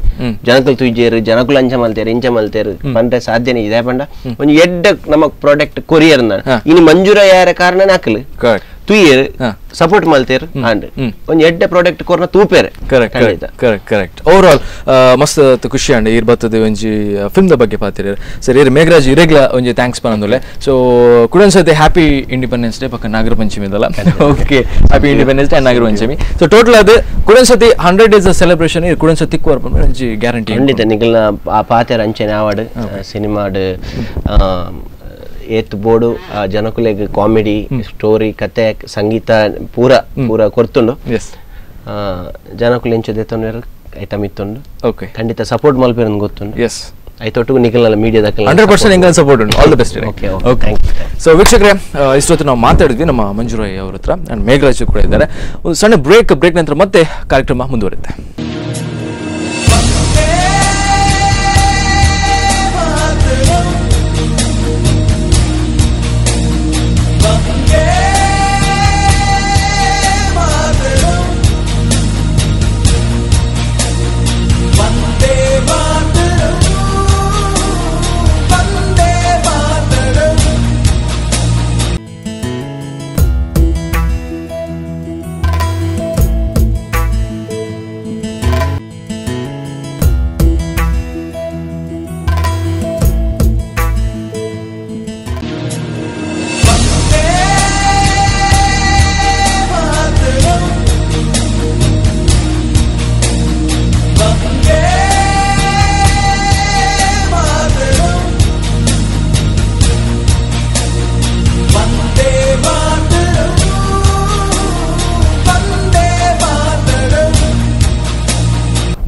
ಜನಕ್ಕಳು ತುಯ್ಜೇರು ಜನಕ್ಕಳು ಅಂಚ ಮಲ್ತೇರು ಇಂಚ ಮಲ್ತೇರು ಬಂದ್ರೆ ಸಾಧ್ಯನೇ ಇದೆ ಪಂಡ ಒಂಜಿ ಎಡ್ಡೆ ನಮ್ಮ ಪ್ರಾಡಕ್ಟ್ ಕೊರಿಯರ್ ಇನ್ನು ಮಂಜೂರ ಯಾರ ಕಾರಣ ನಾಕಲು ತುಯ್ಯರು ಸಪೋರ್ಟ್ ಮಲ್ತೇರು ಅಂಡ್ ಒಂಜಿ ಎಡ್ಡೆ ಪ್ರಾಡಕ್ಟ್ ಕೊರ್ನ ತೂಪೇರೆ. ಕರೆಕ್ಟ್ ಓವರ್ ಆಲ್ ಮಸ್ತ್ ಖುಷಿ ಅಂಡ್ ಇರ್ ಬರ್ತದೆ ಒಂಜಿ ಫಿಲ್ಮ್ ದ ಬಗ್ಗೆ ಪಾತಿರ ಸರ್. ಇರ್ ಮೇಘರಾಜ್ ಇರೆಗ್ಲ ಒಂಜಿ ಥ್ಯಾಂಕ್ಸ್ ಪನಂದುಲೆ. ಸೊ ಕುಡನ್ ಸತಿ ಹ್ಯಾಪಿ ಇಂಡಿಪೆಂಡೆನ್ಸ್ ಡೇ ಪಕ್ಕ ನಾಗರ ಪಂಚಮಿ ಇದಲ್ಲ. Okay happy independence day Nagara Panchami. So total ಅದು ಕುಡನ್ ಸತಿ 100 days ಸೆಲೆಬ್ರೇಷನ್ ಇರ್ ಕುಡನ್ ಸತಿ ತಿಕ್ಕು ಒಂಜಿ ಗ್ಯಾರಂಟಿ ಖಂಡಿತ ನಿಗಲ್ನ ಆ ಪಾತೆರ ಅಂಚನೆ ಆವಾಡು ಸಿನಿಮಾಡು ಏತ್ ಬೋಡು ಜನಕುಲೆಗ್ ಕಾಮಿಡಿ ಸ್ಟೋರಿ ಕತೆ ಸಂಗೀತ ಪೂರ ಕೊರ್ತುಂಡು ಜನಕುಲು ಎಂಚು ದೆತ್ತೊಂಡು ಐತ ಮಿತ್ತುಂಡು. ಓಕೆ ಖಂಡಿತ ಸಪೋರ್ಟ್ ಮಲ್ಪೇರನ್ ಗೊತ್ತುಂಡು. ಎಸ್ ಐತೊಟ್ಟು ನಿಖಲ್ನಲ್ಲ ಮೀಡಿಯಾದ 100% ಎಂಗಲ್ ಸಪೋರ್ಟ್ ಉಂಟು. All the best. Okay so ವೀಕ್ಷಕರೇ, ಇಷ್ಟೊತ್ತು ನಾವು ಮಾತಾಡಿದ್ವಿ ನಮ್ಮ ಮಂಜುರಾಯ್ ಅವ್ರ ಹತ್ರ ಅಂಡ್ ಮೇಘರಾಜ್ ಕೂಡ ಇದ್ದಾರೆ. ಒಂದು ಸಣ್ಣ ಬ್ರೇಕ್ ನಂತರ ಮತ್ತೆ ಕಾರ್ಯಕ್ರಮ ಮುಂದುವರಿಯುತ್ತೆ.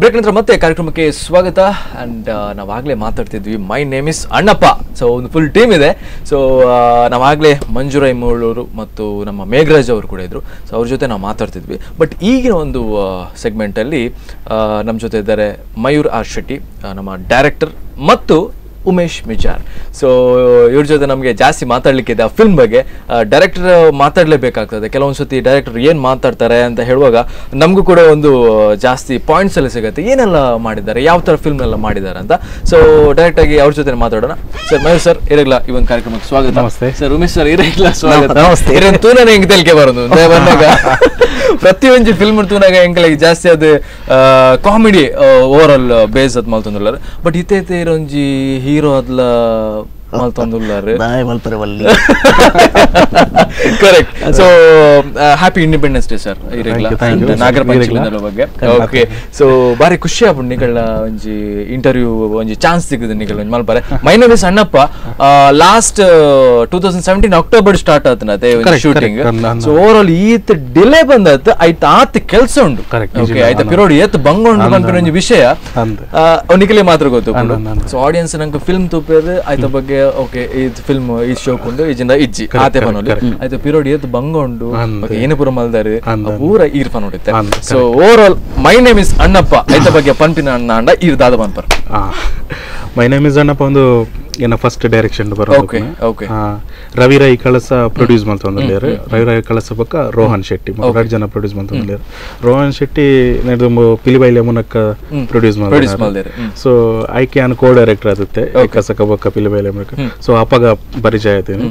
ಬ್ರೇಕ್ ನಂತರ ಮತ್ತೆ ಕಾರ್ಯಕ್ರಮಕ್ಕೆ ಸ್ವಾಗತ. ಅಂಡ್ ನಾವಾಗಲೇ ಮಾತಾಡ್ತಿದ್ವಿ my name is Annappa. So ಒಂದು ಫುಲ್ ಟೀಮ್ ಇದೆ. ಸೊ ನಾವಾಗಲೇ ಮಂಜುರಾಯ್ ಮೂಳೂರು ಮತ್ತು ನಮ್ಮ ಮೇಘರಾಜ್ ಅವರು ಕೂಡ ಇದ್ರು. ಸೊ ಅವ್ರ ಜೊತೆ ನಾವು ಮಾತಾಡ್ತಿದ್ವಿ. ಬಟ್ ಈಗಿನ ಒಂದು ಸೆಗ್ಮೆಂಟಲ್ಲಿ ನಮ್ಮ ಜೊತೆ ಇದ್ದಾರೆ ಮಯೂರ್ ಆರ್ ಶೆಟ್ಟಿ, ನಮ್ಮ ಡೈರೆಕ್ಟರ್, ಮತ್ತು ಉಮೇಶ್ ಮಿಜಾರ್. ಸೊ ಇವ್ರ ಜೊತೆ ನಮಗೆ ಜಾಸ್ತಿ ಮಾತಾಡ್ಲಿಕ್ಕಿದೆ ಆ ಫಿಲ್ಮ್ ಬಗ್ಗೆ. ಡೈರೆಕ್ಟರ್ ಮಾತಾಡಲೇಬೇಕಾಗ್ತದೆ. ಕೆಲವೊಂದ್ಸತಿ ಡೈರೆಕ್ಟರ್ ಏನು ಮಾತಾಡ್ತಾರೆ ಅಂತ ಹೇಳುವಾಗ ನಮಗೂ ಕೂಡ ಒಂದು ಜಾಸ್ತಿ ಪಾಯಿಂಟ್ಸ್ ಎಲ್ಲ ಸಿಗುತ್ತೆ, ಏನೆಲ್ಲ ಮಾಡಿದ್ದಾರೆ, ಯಾವ ಥರ ಫಿಲ್ಮ್ ಎಲ್ಲ ಮಾಡಿದ್ದಾರೆ ಅಂತ. ಸೊ ಡೈರೆಕ್ಟ್ ಆಗಿ ಅವ್ರ ಜೊತೆ ಮಾತಾಡೋಣ. ಸರ್ ಮಯೂರ್ ಸರ್ ಇರಗ್ಲ ಈ ಒಂದು ಕಾರ್ಯಕ್ರಮಕ್ಕೆ ಸ್ವಾಗತ. ನಮಸ್ತೆ ಸರ್. ಉಮೇಶ್ ಸರ್ ಇರಗ್ಲ ಸ್ವಾಗತ. ನಮಸ್ತೆ. ತೂನಾಗ ಹೆಂಗೆ ತೆಲ್ಕೆ ಬರೋದು ಬಂದಾಗ ಪ್ರತಿಯೊಂದು ಫಿಲ್ಮ್ ತೂನಾಗ ಹೆಂಗೆ ಜಾಸ್ತಿ ಅದು ಕಾಮಿಡಿ ಓವರ್ ಆಲ್ ಬೇಸ್ ಅದು ಮಲ್ತೊಂದುಲ್ಲಾರ. ಬಟ್ ಇತ್ತೆ ಇರೋಂಜಿ ಹೀರೋ ಅದ್ಲ ಮಲ್ತೊಂದುಲ್ಲಾರು correct. So happy independence day sir Nagara Panchami ಬಗ್ಗೆ. ಓಕೆ ಸೊ ಬಾರಿ ಖುಷಿ ಆಗ್ಬಿಟ್ಟು ನಿಗಳ ಒಂಜಿ ಇಂಟರ್ವ್ಯೂ ಒಂಜಿ ಚಾನ್ಸ್ ಸಿಗುತ್ತೆ ನಿಗಳ ಒಂಜಿ ಮಲ್ಪಾರೆ. My name is Annappa last 2017 October start ಆತನತೆ ಶೂಟಿಂಗ್. ಸೊ ಓವರ್ ಆಲ್ ಈತ್ ಡಿಲೇ ಬಂದತ್ ಐತ ಆತ್ ಕೆಲಸ ಉಂಟು. ಓಕೆ ಆಯ್ತಾ ಪಿರೋಡ್ ಏತ್ ಬಂಗೊಂಡು ಬಂಪಿನ ಒಂಜಿ ವಿಷಯ ನಿಖಲೆ ಮಾತ್ರ ಗೊತ್ತು. ಸೊ ಆಡಿಯನ್ಸ್ ನಂಗೆ ಫಿಲ್ಮ್ ತೂಪೇದು ಆಯ್ತ ಬಗ್ಗೆ ಓಕೆ ಇದು ಫಿಲ್ಮ್ ಈ ಶೋಕೊಂಡು ಈಜಿಂದ ಇಜ್ಜಿ ಆತೆ ಪನೋಲಿ ಆಯ್ತು ಪಿರೋಡ್ ಏತ್ ಬಂಗೊಂಡು ಏನೇ ಪೂರ ಮಲ್ದಾರು ಪೂರ ಈರ್ ಪನ್ ಹೊಡಿತೆ. So overall my name is Annappa ಐತ ಬಗ್ಗೆ ಪನ್ಪಿನ ಅಣ್ಣ ಅಂಡ ಈರ್ ದಾದ ಪನ್ಪರ್. ಮೈ ನೇಮ್ ಇಸ್ ಅಣ್ಣಪ್ಪ ಒಂದು ಏನ ಫಸ್ಟ್ ಡೈರೆಕ್ಷನ್ ಬರೋದು. ರವಿ ರೈ ಕಳಸ ಪ್ರೊಡ್ಯೂಸ್ ಮಾಡ್ತಂದ್ರೆ ರವಿ ರೈ ಕಳಸ ಪಕ್ಕ ರೋಹನ್ ಶೆಟ್ಟಿ 2 ಜನ ಪ್ರೊಡ್ಯೂಸ್ ಮಾಡ್ತಂದ್ರೆ ರೋಹನ್ ಶೆಟ್ಟಿ ನಡೆದು ಪಿಲಿಬೈಲೆ ಮುನಕ್ಕ ಪ್ರೊಡ್ಯೂಸ್ ಮಾಡಿದ್ದಾರೆ. ಸೊ ಆಯ್ಕೆ ನಾನು ಕೋ ಡೈರೆಕ್ಟರ್ ಆಗುತ್ತೆ ಕಸಕ ಬಕ್ಕ ಪಿಲಿಬೈಲೆ ಮುನಕ್ಕ. ಸೊ ಅಪ್ಪಗ ಪರಿಚಯ ಆಯ್ತೀನಿ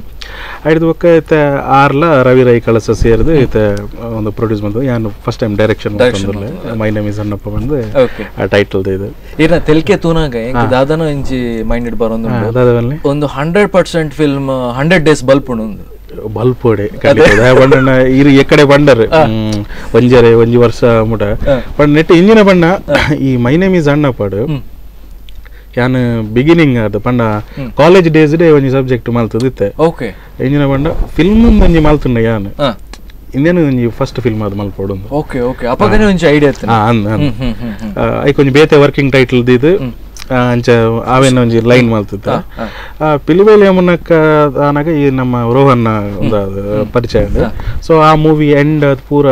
ಐದು ಬಕ್ಕ ಐತೆ ಆರ್ಲ ರವಿ ರೈ ಕಳಸ ಸೇರಿದು ಐತೆ ಒಂದು ಪ್ರೊಡ್ಯೂಸ್ ಮಾಡ್ತಾರೆ. ನಾನು ಫಸ್ಟ್ ಟೈಮ್ ಡೈರೆಕ್ಷನ್ ಮಾಡ್ತಂದ್ರೆ ಮೈ ನೇಮ್ ಇಸ್ ಅಣ್ಣಪ್ಪ ಬಂದು ಆ ಟೈಟಲ್ ಇದು ಇರ ತೆಲ್ಕೆ ತೂನಾಗ ದಾದನ ಇಂಚಿ ಮೈಂಡ್ ಇಡ್ ಬರೋದು ಒಂದು 100% ಫಿಲ್ಮ್ 100 days ಬಲ್ಪ್ ಉಂಡು ಬಲ್ಪೋಡೆ ಬಣ್ಣ ಇರು ಎಕಡೆ ಬಂಡರ್ ಒಂಜರೆ ಒಂಜಿ ವರ್ಷ ಮುಟ ಬಟ್ ನೆಟ್ ಇಂಜಿನ ಬಣ್ಣ ಈ ಮೈ ನೇಮ್ ಇಸ್ ಅಣ್ಣಪ್ಪಾಡು ಯಾನ್ ಬಿಗಿನಿಂಗ್ ಅದು ಪಂಡ ಕಾಲೇಜ್ ಡೇಸ್ ಡೇ ಒಂಜಿ ಸಬ್ಜೆಕ್ಟ್ ಮಲ್ತದಿತ್ತೆ. ಓಕೆ ಇಂಜಿನ ಬಂಡ ಫಿಲ್ಮ್ ಒಂಜಿ ಮಲ್ತುಂಡ ಯಾನ್ ಇನ್ನೇನು ಒಂಜಿ ಫಸ್ಟ್ ಫಿಲ್ಮ್ ಅದು ಮಲ್ಪೊಡು. ಓಕೆ ಓಕೆ ಅಪ್ಪಗನೆ ಒಂಜಿ ಐಡಿಯಾ ಇತ್ತು. ಐಕ್ ಒಂಜಿ ಬೇತೆ ವರ್ಕಿಂಗ್ ಟೈಟಲ್ ದಿದು ಅಂಚ ಅವೇನ ಒಂಜಿ ಲೈನ್ ಮಲ್ತಿದ್ದ. ಪಿಲಿಬೇಲಿ ಯಮುನಕ್ಕ ಆನಾಗ ಈ ನಮ್ಮ ರೋಹನ್ ಒಂದು ಪರಿಚಯ ಉಂಡು. ಸೊ ಆ ಮೂವಿ ಎಂಡ್ ಅದು ಪೂರ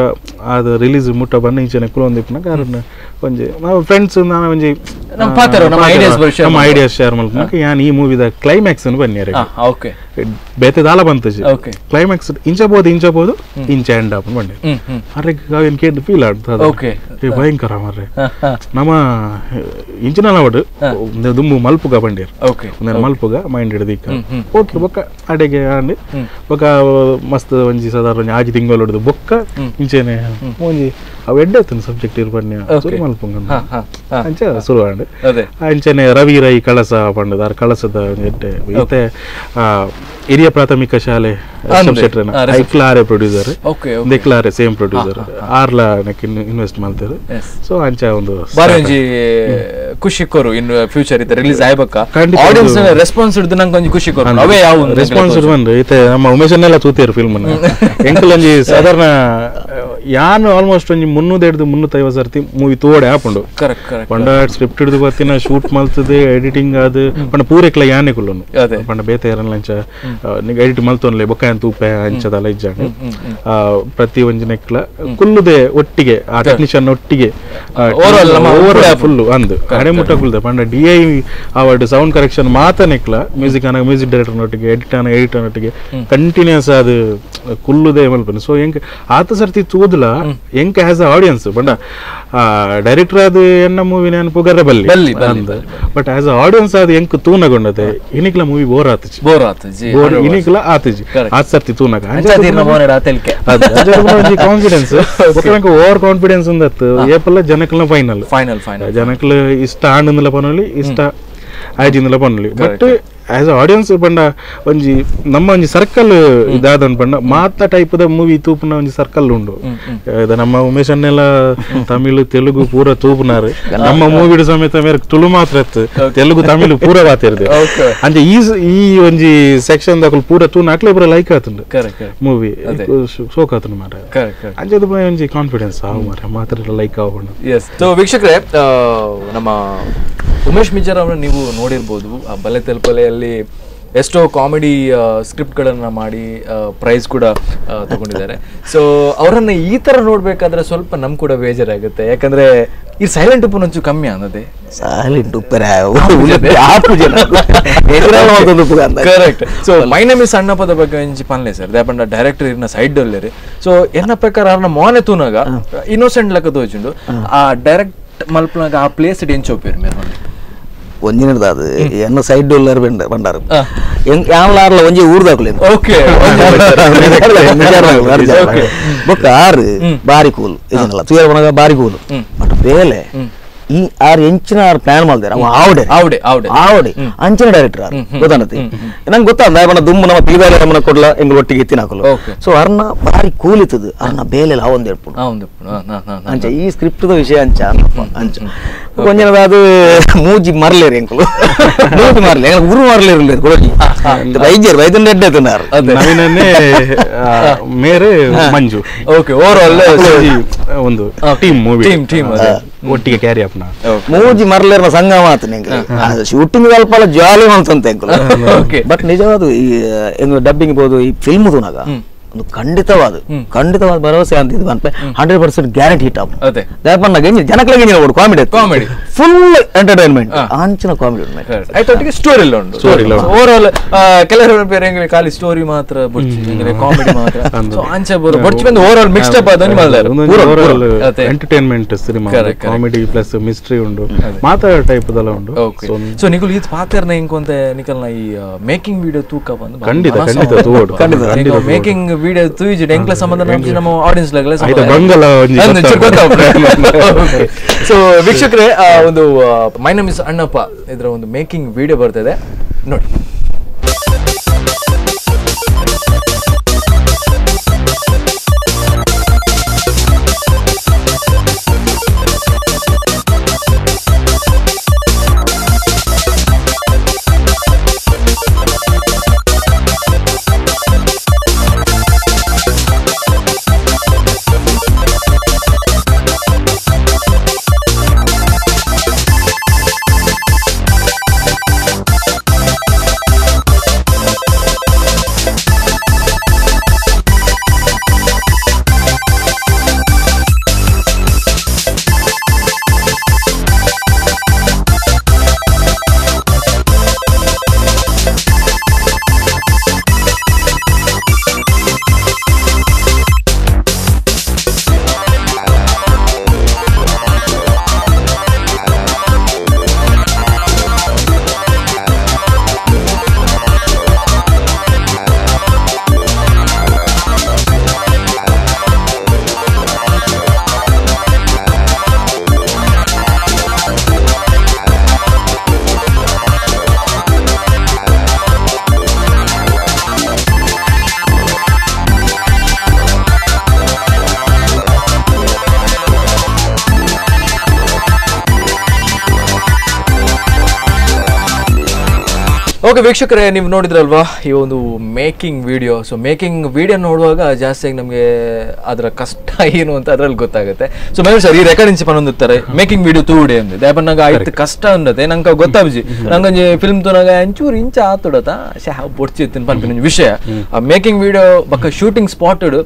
ಅದು ರಿಲೀಸ್ ಮುಟ್ಟ ಬನ್ನ ಇಂಚನೆ ಕುಲೊಂದಿಪ್ಪನ ಕಾರಣ ಒಂಜಿ ಫ್ರೆಂಡ್ಸ್ ನಾನು ಒಂಜಿ ನಮ್ಮ ಐಡಿಯಾಸ್ ಶೇರ್ ಮಲ್ಪನಕ ಯಾನ್ ಈ ಮೂವಿದ ಕ್ಲೈಮ್ಯಾಕ್ಸ್ ಅನ್ನು ಬನ್ನಿ ಓಕೆ ಬೇತೆ ದಾಲ ಬಂತು ಕ್ಲೈಮ್ಯಾಕ್ಸ್ ಇಂಚಬಹುದು ಇಂಚ ಎಂಡ್ ಆಪನ್ ಬಂಡೆ ಅರೆ ಅವೇನ್ ಕೇಂದ್ರ ಫೀಲ್ ಆಡ್ತದ ಭಯಂಕರ ಮಾರ್ರೆ ನಮ್ಮ ಇಂಚಿನ ಅವಡು ದುಮ್ಮು ಮಲ್ಪುಗ ಬಂಡೇರು ಒಂದೇನು ಮಲ್ಪುಗ ಮೈಂಡ್ ಹಿಡಿದಿಕ್ಕ ಹೋಟ್ಲು ಬೊಕ್ಕ ಅಡೆಗೆ ಆಂಡ್ ಬೊಕ್ಕ ಮಸ್ತ್ ಒಂಜಿ ಸಾಧಾರಣ ಒಂಜಿ ಆಜಿ ತಿಂಗಳು ಹಿಡಿದು ಬೊಕ್ಕ ಇಂಚೆನೆ ಒಂಜಿ ಅವು ಎಡ್ಡತ್ತನ ಸಬ್ಜೆಕ್ಟ್ ಇರ್ಬನ್ಯ ಸುರು ಮಲ್ಪುಂಗ ಅಂಚ ಸುರು ಆಂಡ್ ಅಂಚನೆ ರವಿ ರೈ ಕಳಸ ಪಂಡದ ಆ ಕಳಸದ ಎಡ್ಡೆ ಈತೆ ಹಿರಿಯ ಪ್ರಾಥಮಿಕ ಶಾಲೆ ಐಕ್ಲಾರೆ ಪ್ರೊಡ್ಯೂಸರ್ ದಿಕ್ಲಾರೆ ಸೇಮ್ ಪ್ರೊಡ್ಯೂಸರ್ ಆರ್ಲ ಇನ್ವೆಸ್ಟ್ ಮಾಡ್ತಾರೆ. ಸೊ ಅಂಚ ಒಂದು ಖುಷಿ ಕೊರು ಇನ್ ಫ್ಯೂಚರ್ ಇತ್ತೆ ರಿಲೀಸ್ ಆಯ್ಬೇಕ ಆಡಿಯನ್ಸ್ ರೆಸ್ಪಾನ್ಸ್ ಹಿಡಿದು ನಂಗೆ ಒಂಜಿ ಖುಷಿ ಕೊರು ಅವೇ ಯಾವ ರೆಸ್ಪಾನ್ಸ್ ಬಂದು ಈತೆ ನಮ್ಮ ಉಮೇಶನ್ನೆಲ್ಲ ತೂತಿರು ಫಿಲ್ಮ್ ಎಂಕಲ್ ಒಂಜಿ ಸಾಧಾರಣ ಯಾನು ಆಲ್ಮೋಸ್ಟ್ ಒಂಜಿ 350 ಸರ್ತಿ ಮೂವಿ ತೋಡೆ ಹಾಪುಂಡು ಪಂಡ ಸ್ಕ್ರಿಪ್ಟ್ ಹಿಡಿದು ಬರ್ತಿನ ಶೂಟ್ ಮಲ್ತದೆ ಎಡಿಟಿಂಗ್ ಅದು ಪಂಡ ಪೂರೆಕ್ಲ ಯಾನೆ ಕುಲ್ಲನು ಪಂಡ ಬೇತೆ ಲಂಚ ಎಡಿಟ್ ಮಲ್ತೊನ್ಲೆ ಬೊಕ್ಕ ತೂಪೆ ಅಂಚದಲ್ಲ ಇಜ್ಜಾಂಡು ಪ್ರತಿ ಒಂಜಿನೆಕ್ಲ ಕುಲ್ಲುದೆ ಒಟ್ಟಿಗೆ ಆ ಟೆಕ್ನಿಷಿಯನ್ ಒಟ್ಟಿಗೆ ಫುಲ್ಲು ಅಂದು ಕಡೆ ಮುಟ್ಟ ಕುಲ್ದೆ ಪಂಡ DI ಅವಾರ್ಡ್ ಸೌಂಡ್ ಕರೆಕ್ಷನ್ ಮಾತನೆಕ್ಲ ಮ್ಯೂಸಿಕ್ ಡೈರೆಕ್ಟರ್ ನೊಟ್ಟಿಗೆ ಎಡಿಟರ್ ನೊಟ್ಟಿಗೆ ಕಂಟಿನ್ಯೂಸ್ ಅದು ಕುಲ್ಲುದೆ ಮಲ್ಪನೆ. ಸೊ ಎಂಕ್ ಆತ ಸರ್ತಿ ತೂದ್ಲ ಎಂಕ್ ಆಸ್ ಅ ಆಡಿಯನ್ಸ್ ಬಂಡ ಡೈರೆಕ್ಟರ್ ಅದು ಎನ್ನ ಮೂವಿ ನಾನು ಪುಗರ ಬಲ್ಲಿ ಬಟ್ ಆಸ್ ಅ ಆಡಿಯನ್ಸ್ ಅದು ಎಂಕ್ ತೂನಗೊಂಡದೆ ಇನಿಕ್ಲ ಮೂವಿ ಬೋರ್ ಆತಜಿ ಇನಿಕ್ಲ ಆತಜಿ ಆತ್ ಸರ್ತಿ ತೂನಗ ಕಾನ್ಫಿಡೆನ್ಸ್ ಓವರ್ ಕಾನ್ಫಿಡೆನ್ಸ್ ಉಂದತ್ತು ಏಪಲ್ಲ ಜನಕ್ಲ ಫೈನಲ್ ಜನಕ್ಲ ಇಷ್ಟ ಆಂಡ್ಲ ಪನೊಲಿ ಇಷ್ಟ ಆಯ್ಜಿಂದಲ ಪನೊಲಿ ಬಟ್ ಆಸ್ ಆಡಿಯನ್ಸ್ ಪಂಡ ಒಂಜಿ ನಮ್ಮ ಒಂಜಿ ಸರ್ಕಲ್ ಇದಾದ ಪಂಡ ಮಾತ ಟೈಪ್ ದ ಮೂವಿ ತೂಪುನ ಒಂಜಿ ಸರ್ಕಲ್ ಉಂಡು. ನಮ್ಮ ಉಮೇಶ್ ಅನ್ನೆಲ್ಲ ತಮಿಳು ತೆಲುಗು ಪೂರ ತೂಪುನಾರು ನಮ್ಮ ಮೂವಿ ಸಮೇತ ಮೇರೆ ತುಳು ಮಾತ್ರ ತೆಲುಗು ತಮಿಳು ಪೂರ ಬಾತಿರ್ದೆ ಅಂಚೆ ಈ ಒಂಜಿ ಸೆಕ್ಷನ್ ದಾಖಲು ಪೂರ ತೂನ ಅಕ್ಲೆ ಪೂರ ಲೈಕ್ ಆತುಂಡು ಮೂವಿ ಶೋಕ್ ಆತುಂಡು ಮಾರ ಅಂಚೆ ಒಂಜಿ ಕಾನ್ಫಿಡೆನ್ಸ್ ಆವು ಮಾರ ಮಾತ್ರ ಲೈಕ್ ಆಗೋಣ. ಸೊ ವೀಕ್ಷಕರೇ ನಮ್ಮ ಉಮೇಶ್ ಮಿಜರ್ ಅವರನ್ನು ನೀವು ನೋಡಿರ್ಬೋದು ಆ ಬಲೆ ತೆಲುಪಲೆಯಲ್ಲಿ ಎಷ್ಟೋ ಕಾಮಿಡಿ ಸ್ಕ್ರಿಪ್ಟ್ಗಳನ್ನು ಮಾಡಿ ಪ್ರೈಸ್ ಕೂಡ ತಗೊಂಡಿದ್ದಾರೆ. ಸೊ ಅವರನ್ನು ಈ ಥರ ನೋಡಬೇಕಾದ್ರೆ ಸ್ವಲ್ಪ ನಮ್ಗೆ ಕೂಡ ಬೇಜಾರಾಗುತ್ತೆ, ಯಾಕಂದರೆ ಈ ಸೈಲೆಂಟ್ ಉಪ್ಪು ಒಂಚೂರು ಕಮ್ಮಿ ಅನ್ನೋದೇ ಸೈಲೆಂಟ್ ಉಪ್ಪು correct. So my name is ಅಣ್ಣಪ್ಪದ ಬಗ್ಗೆ ಒಂಜಿ ಪನ್ಲೆ ಸರ್ ದಾಪಂಡ ಡೈರೆಕ್ಟರ್ ಇರ್ನ ಸೈಡ್ ಅಲ್ಲೇ. ಸೊ ಎನ್ನ ಪ್ರಕಾರ ಅವ್ರನ್ನ ಮೋನೆ ತೂನಾಗ ಇನ್ನೋಸೆಂಟ್ ಲೆಕ್ಕ ತೋಚಿಂಡು ಆ ಡೈರೆಕ್ಟ್ ಮಲ್ಪನಾಗ ಆ ಪ್ಲೇಸ್ ಎಂಚೋಪೇರು ಮೇರೆ ಒಂಜಿನದ ಅದು ಎನ್ನ ಸೈಡ್ ಡೊಲ್ಲರ್ ಬಂಡಾರು ಯಾವಲಾರ್ಲ ಒಂಜಿ ಊರ್ದಾಕ್ಲೇನು ಓಕೆ ಬೊಕ್ಕ ಆರು ಬಾರಿ ಕೂಲು ಇದನ್ನಲ್ಲ ತುಯರ್ ಬಣಗ ಬಾರಿ ಕೂಲು ಬಟ್ ಬೇಲೆ ಈ ಆರು ಎಂಚಿನ ಆರು ಪ್ಲಾನ್ ಮಾಡ್ದಾರೆ ಅವ ಆವಡೆ ಅಂಚಿನ ಡೈರೆಕ್ಟರ್ ಆರು ಗೊತ್ತಾನತಿ ನಂಗೆ ಗೊತ್ತಾದ ದುಮ್ಮು ನಮ್ಮ ಪಿಲಿಬೇಲೆ ನಮ್ಮನ್ನ ಕೊಡ್ಲ ಎಂಗ್ ಒಟ್ಟಿಗೆ ಎತ್ತಿನ ಹಾಕಲು. ಸೊ ಅರ್ನ ಬಾರಿ ಕೂಲಿತದು ಅರ್ನ ಬೇಲೆಲ್ಲ ಅವಂದು ಹೇಳ್ಬಿಡು ಅಂಚ ಈ ಸ್ಕ್ರಿಪ್ಟ್ ವಿಷಯ ಅಂಚ ಕೊಂಚನದ ಅದು ಮೂಜಿ ಮರ್ಲೇರಿ ಎಂಕಲು ಮೂಜಿ ಮರ್ಲೆ ಉರು ಮರ್ಲೇರಿ ಕೊಡೋಗಿ ವೈದ್ಯನ ಎಡ್ಡೆ ತಿನ್ನಾರು ಮೇರೆ ಮಂಜು ಓಕೆ ಓವರ್ ಆಲ್ ಒಂದು ಟೀಮ್ ಮೂವಿ ಟೀಮ್ ಒಟ್ಟಿಗೆ ಕ್ಯಾರಿ ಅಪ್ ಮೂಜಿ ಮರ್ಲೇರ್ನ ಸಂಘ ಮಾತು ನಿಂಗೆ ಶೂಟಿಂಗ್ ಸ್ವಲ್ಪ ಜಾಲಿ ಮಾಡ್ತಂತೆ ಬಟ್ ನಿಜವಾದ ಡಬ್ಬಿಂಗ್ ಬಹುದು ಈ ಫಿಲ್ಮ್ ತೂನಾಗ ಒಂದು ಖಂಡಿತವಾದ ಭರವಸೆ ಅಂತ ಇದು 100% ಗ್ಯಾರಂಟಿ ಹಿಟ್ ಆಪ್ ಜನಗಳಿಗೆ ಕಾಮಿಡಿ ಫುಲ್ ಎಂಟರ್ಟೈನ್ಮೆಂಟ್ ಅಂಚಿನ ಕಾಮಿಡಿ ಸ್ಟೋರಿ ಓವರ್ ಆಲ್ ಕೆಲವರು ಬೇರೆ ಖಾಲಿ ಸ್ಟೋರಿ ಮಾತ್ರ ಕಾಮಿಡಿ ಮಾತ್ರ over all mixed up entertainment comedy plus mystery ಉಂಡು ಮಾತಾಡೋ ಟೈಪ್ ದಲ್ಲ ಉಂಡು. ಸೊ ನಿಕಲ್ ಇದು ಪಾತೆರ್ನ ಇಂಕೊಂತ ನಿಕಲ್ನ ಈ ಮೇಕಿಂಗ್ ವಿಡಿಯೋ ತೂಕ ಬಂದು ಖಂಡಿತ ಮೇಕಿಂಗ್ ವಿಡಿಯೋ ತೂಯಿಜಿಡ್ ಎಂಕ್ಲ ಸಂಬಂಧ ನಮ್ಮ ಆಡಿಯನ್ಸ್ ಲಾಗಲೇ ಸೊ ವೀಕ್ಷಕರೇ ಒಂದು ಮೈ ನೇಮ್ ಇಸ್ ಅಣ್ಣಪ್ಪ ಇದರ ಒಂದು ಮೇಕಿಂಗ್ ವಿಡಿಯೋ ಬರ್ತಿದೆ ನೋಡಿ. ಓಕೆ ವೀಕ್ಷಕರೇ, ನೀವು ನೋಡಿದ್ರಲ್ವಾ ಈ ಒಂದು making video. So making video ನೋಡುವಾಗ ಜಾಸ್ತಿಯಾಗಿ ನಮಗೆ ಅದರ ಕಷ್ಟ ಏನು ಅಂತ ಅದ್ರಲ್ಲಿ ಗೊತ್ತಾಗುತ್ತೆ. ಸೊ ಮೇವ್ ಸರ್ ಈ ರೆಕಾರ್ಡಿಂಗ್ ಪನ್ನೊಂದಿರ್ತಾರೆ ಮೇಕಿಂಗ್ ವಿಡಿಯೋ ತೂಡೆ ಅಂದಿದೆ ದಾಪ ನಂಗೆ ಆಯ್ತು ಕಷ್ಟ ಅಂದತೆ ನಂಗೆ ಗೊತ್ತಾಬ್ಜಿ ನಂಗೆ ಫಿಲ್ಮ್ ತೋನಾಗ ಅಂಚೂರು ಇಂಚ ಆತುಡತ ಪೊಡ್ಚಿತ್ತಿನ ಪನ್ಪಿನ ವಿಷಯ ಮೇಕಿಂಗ್ ವಿಡಿಯೋ ಬಕ್ಕ ಶೂಟಿಂಗ್ ಸ್ಪಾಟೆಡ್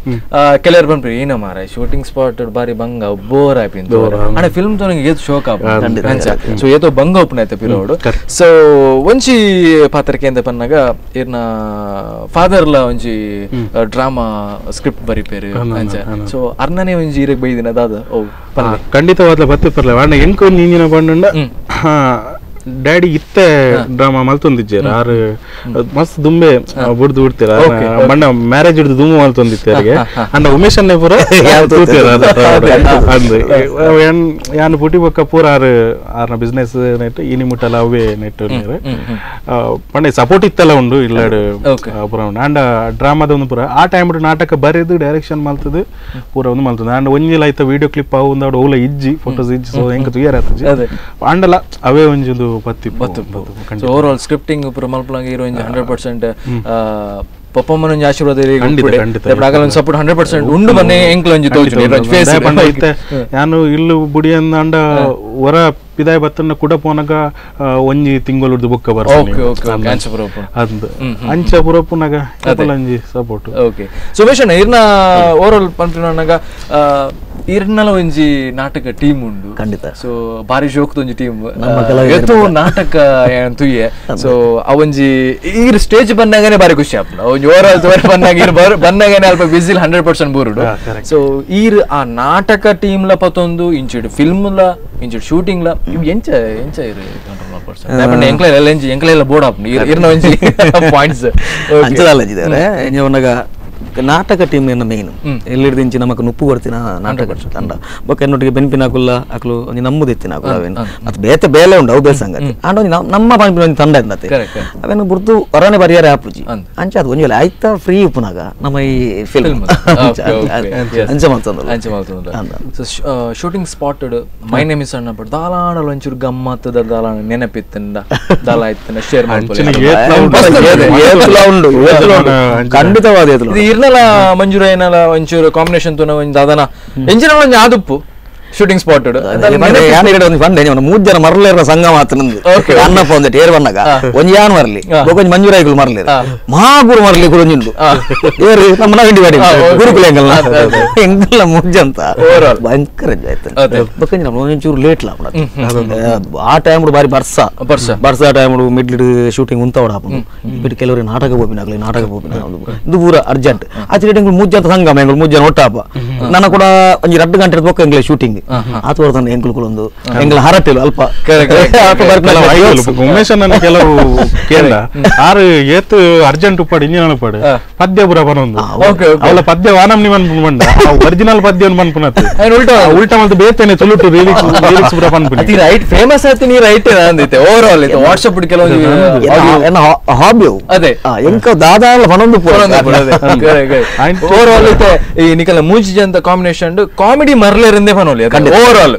ಕೆಲವರು ಪನ್ಪಿ ಏನ ಮಾರ ಶೂಟಿಂಗ್ ಸ್ಪಾಟೆಡ್ ಬಾರಿ ಬಂಗ ಬೋರ್ ಆಯ್ತು ಅಣ್ಣ ಫಿಲ್ಮ್ ತೋನಾಗ ಏತು ಶೋಕ ಸೊ ಏತೋ ಬಂಗ ಒಪ್ಪನ ಆಯ್ತು ಪಿರೋಡು. ಸೊ ಒಂಚಿ ಪಾತ್ರಕ್ಕೆ ಅಂತ ಪನ್ನಾಗ ಇರ್ನ ಫಾದರ್ಲ ಒಂಜಿ ಡ್ರಾಮಾ ಸ್ಕ್ರಿಪ್ಟ್ ಬರಿಪೇರು ಅಂಚ. ಸೊ ಅರ್ನನೇ ಒಂಜಿ ಇರಕ್ ಬೈದಿನ ಅದಾದ ಓ ಖಂಡಿತವಾದ ಬತ್ತಿ ಪರ್ಲ ವಾಣ ಎಂಕೊ ನೀಂಜಿನ ಬಂಡ ಡ್ಯಾಡಿ ಇತ್ತೆ ಡ್ರಾಮಾ ಮಲ್ತೊಂದಿಜ್ಜೇರ ಆರು ಮಸ್ತ್ ದುಂಬೆ ಬುಡ್ದು ಬಿಡ್ತೀರ ಬಣ್ಣ ಮ್ಯಾರೇಜ್ ಹಿಡ್ದು ದುಂಬು ಮಲ್ತೊಂದಿತ್ತೇರಿಗೆ ಅಂಡ ಉಮೇಶ್ ಅನ್ನೇ ಪೂರ ತೂತೀರ ಅಂದು ಯಾನು ಪುಟಿ ಬೊಕ್ಕ ಪೂರ ಆರ್ನ ಬಿಸ್ನೆಸ್ ನೆಟ್ ಇನಿ ಮುಟ್ಟಲ್ಲ ಅವೇ ನೆಟ್ ಪಂಡೆ ಸಪೋರ್ಟ್ ಇತ್ತಲ್ಲ ಉಂಡು ಇಲ್ಲಾಡು ಪೂರ ಉಂಡು ಅಂಡ ಡ್ರಾಮಾದ ಒಂದು ಪೂರ ಆ ಟೈಮ್ ನಾಟಕ ಬರೆದು ಡೈರೆಕ್ಷನ್ ಮಲ್ತದು ಪೂರ ಒಂದು ಮಲ್ತದ ಅಂಡ ಒಂಜಿಲ ಆಯ್ತ ವಿಡಿಯೋ ಕ್ಲಿಪ್ ಅವು ಒಂದು ಅವಳು ಇಜ್ಜಿ ಫೋಟೋಸ್ ಇಜ್ಜಿ ಸೊ ಹೆಂಗ ತುಯ್ಯಾರ ಅಂಡಲ್ಲ ಅವೇ ಒಂಜೊಂದು ಓವರ್ ಆಲ್ ಸ್ಕ್ರಿಪ್ಟಿಂಗ್ ಪೂರ ಮಲ್ಪಲಂಗೆ ಇರೋ 100% ಪಪ್ಪಮ್ಮನ ಆಶೀರ್ವಾದ ಸಪೋರ್ಟ್ 100% ಉಂಡು ಬನ್ನಿ ಎಂಕ್ಲ ಒಂಜಿ ತೋಜು ಯಾನು ಇಲ್ಲು ಬುಡಿ ಅಂದ ಹೊರ ಪಿದಾಯ ಬತ್ತನ್ನ ಕೂಡ ಪೋನಗ ಒಂಜಿ ತಿಂಗಳು ಬುಕ್ಕ ಬರ ಅಂಚ ಪುರಪ್ಪನಾಗ ಒಂಜಿ ಸಪೋರ್ಟ್. ಓಕೆ ಸುಮೇಶ್ ಅಣ್ಣ ಇರ್ನ ಓವರ್ ಆಲ್ ಪನ್ಪಿನಾಗ ಇರ್ನಲ ಒಂಜಿ ನಾಟಕ ಟೀಮ್ ಉಂಡು ಖಂಡಿತ. ಸೊ ಬಾರಿ ಶೋಕ್ತ ಒಂಜಿ ಟೀಮ್ ಎತ್ತು ನಾಟಕ ತುಯ್ಯೆ. ಸೊ ಅವೊಂಜಿ ಈರ್ ಸ್ಟೇಜ್ ಬಂದಾಗನೆ ಬಾರಿ ಖುಷಿ ಆಪ್ನ ಒಂಜಿ ಓವರ್ ಆಲ್ ತೋರ್ ಬಂದಾಗ ಬಂದಾಗನೆ ಅಲ್ಪ ಬಿಸಿಲ್ 100% ಬೂರುಡು. ಸೊ ಈರ್ ಆ ನಾಟಕ ಟೀಮ್ ಲ ಪತ್ತೊಂದು ಇಂಚಿಡ್ ಫಿಲ್ಮ್ ಲ ಇಂಚಿಡ್ ಶೂಟಿಂಗ್ ಲ ಇವ್ ಎಂಚ ಇರು ಎಂಕ್ಲೆಲ್ಲ ಬೋರ್ಡ್ ಆಪ್ನ ಇರ್ನ ಒಂಜಿ ಪಾಯಿಂಟ್ಸ್ ಅಂಚದಲ್ಲ ಜಿದೇವ್ರೆ ಎಂಜವನಗ ನಾಟಕ ಟೀಮ್ ಮೇನ್ ಎಲ್ಲಿಡ್ದಿಂಚಿ ನಮಕ್ ನುಪ್ಪು ಕೊಡ್ತಿನ ನಾಟಕ ತಂಡ ಬೊಕ್ಕ ಎನ್ನೊಟ್ಟಿಗೆ ಬೆನ್ಪಿನಾಕುಲ್ಲ ಅಕ್ಲು ಒಂಜಿ ನಮ್ಮದಿತ್ತಿನ ಅವೇನು ಮತ್ತೆ ಬೇತೆ ಬೇಲೆ ಉಂಡು ಅವು ಬೇರೆ ಸಂಗತಿ ಅಂಡ ಒಂಜಿ ನಮ್ಮ ಪಂಪಿನ ಒಂಜಿ ತಂಡ ಇದ್ದತೆ ಅವೇನು ಬುರ್ದು ಹೊರನೆ ಬರಿಯಾರೆ ಆಪುಜಿ ಅಂಚ ಅದು ಒಂಜಿ ಆಯ್ತ ಫ್ರೀ ಉಪ್ಪುನಾಗ ನಮ್ಮ ಈ ಫಿಲ್ಮ್ ಅಂಚ ಮಾಡ್ತಂದ ಶೂಟಿಂಗ್ ಸ್ಪಾಟೆಡ್ ಮೈ ನೇಮ್ ಇಸ್ ಅನ್ನಪ್ಪ ದಾಲಾಡಲ ಒಂಚೂರು ಗಮ್ಮತ್ತದ ದಾಲಾಡ ನೆನಪಿತ್ತಂಡ ದಾಲ ಆಯ್ತನ ಶೇರ್ ಖಂಡಿತವಾದ ಇರ್ನಲ್ಲ ಮಂಜೂರ ಏನಲ್ಲ ಒಂಚೂರು ಕಾಂಬಿನೇಷನ್ ತುನ ಒಂಜಿ ದಾದನ ಎಂಜಿನ ಒಂಜಿ ಆದುಪ್ಪು ಶೂಟಿಂಗ್ ಸ್ಪಾಟೆಡ್ ಮೂರ್ ಜನ ಮರಲೇರ ಸಂಘ ಮಾತ್ರ ಅನ್ನಪ್ಪ ಒಂದೆಟ್ ಏರ್ ಬಣ್ಣಗ ಒಂಜಿ ಯಾನ್ ಮರಲಿ ಒಂಜಿ ಮಂಜೂರಾಯಿಗಳು ಮರಲಿ ಮಹಾಗುರು ಮರಲಿ ಒಂಜಿಂಡು ಏರು ನಮ್ಮ ನಗಂಡಿ ಬಾಡಿ ಗುರುಕುಲ ಎಂಗಲ್ಲ ಮುಜ್ಜಂತ ಭಯಂಕರ ಆಯ್ತು ಬೊಕ್ಕಂಜಿ ನಮ್ಮ ಒಂಚೂರು ಲೇಟ್ ಲ ಆ ಟೈಮ್ ಬಾರಿ ಬರ್ಸ ಟೈಮ್ ಮಿಡ್ಲ್ ಶೂಟಿಂಗ್ ಉಂತವಡ ಬಿಟ್ಟು ಕೆಲವರು ನಾಟಕ ಬೋಪಿನಾಗ್ಲಿ ನಾಟಕ ಬೋಪಿನ ಇದು ಪೂರ ಅರ್ಜೆಂಟ್ ಆಚೆ ಮುಜ್ಜಂತ ಸಂಗಮ ಎಂಗಳು ಮುಜ್ಜನ ಒಟ್ಟಾಪ ನನ್ನ ಕೂಡ ಒಂಜಿ 2 ಗಂಟೆ ಬೊಕ್ಕ ಎಂಗ್ಲೆ ಶೂಟಿಂಗ್ ಆತೋರ್ತಾನೆ ಎಂಕುಲ್ಕುಲೊಂದು ಎಂಗ್ಲ ಹರಟಿಲು ಅಲ್ಪ ಉಮೇಶ್ ನನ್ನ ಕೆಲವು ಕೇಂದ್ರ ಆರು ಏತು ಅರ್ಜೆಂಟ್ ಉಪ್ಪಾಡು ಇಂಜಿನ ಉಪ್ಪಾಡು ಪದ್ಯ ಪುರ ಬರೋದು ಅವಳ ಪದ್ಯ ವಾನಂ ನಿವನ್ ಬಂಡ ಒರಿಜಿನಲ್ ಪದ್ಯ ಪನ್ಪುನತ್ತು ಉಲ್ಟಾ ಮಲ್ತು ಬೇತೇನೆ ತುಳುಟು ಲಿರಿಕ್ಸ್ ಪುರ ಪನ್ಪುನಿ ರೈಟ್ ಫೇಮಸ್ ಆಯ್ತು ನೀ ರೈಟ್ ಅಂದಿತ್ತೆ ಓವರ್ ಆಲ್ ಇದು ವಾಟ್ಸ್ಆಪ್ ಕೆಲವು ಹಾಬಿ ಅದೇ ಎಂಕ ದಾದಾಲ ಪನೊಂದು ಓವರ್ ಆಲ್ ಇತ್ತೆ ಈ ನಿಕಲ ಮೂಜಿ ಅಂತ ಕಾಂಬಿನೇಷನ್ ಕಾಮಿಡಿ ಮರ್ಲೇರಿಂದೇ ಪನೋಲಿ ಓವರ್ ಆಲ್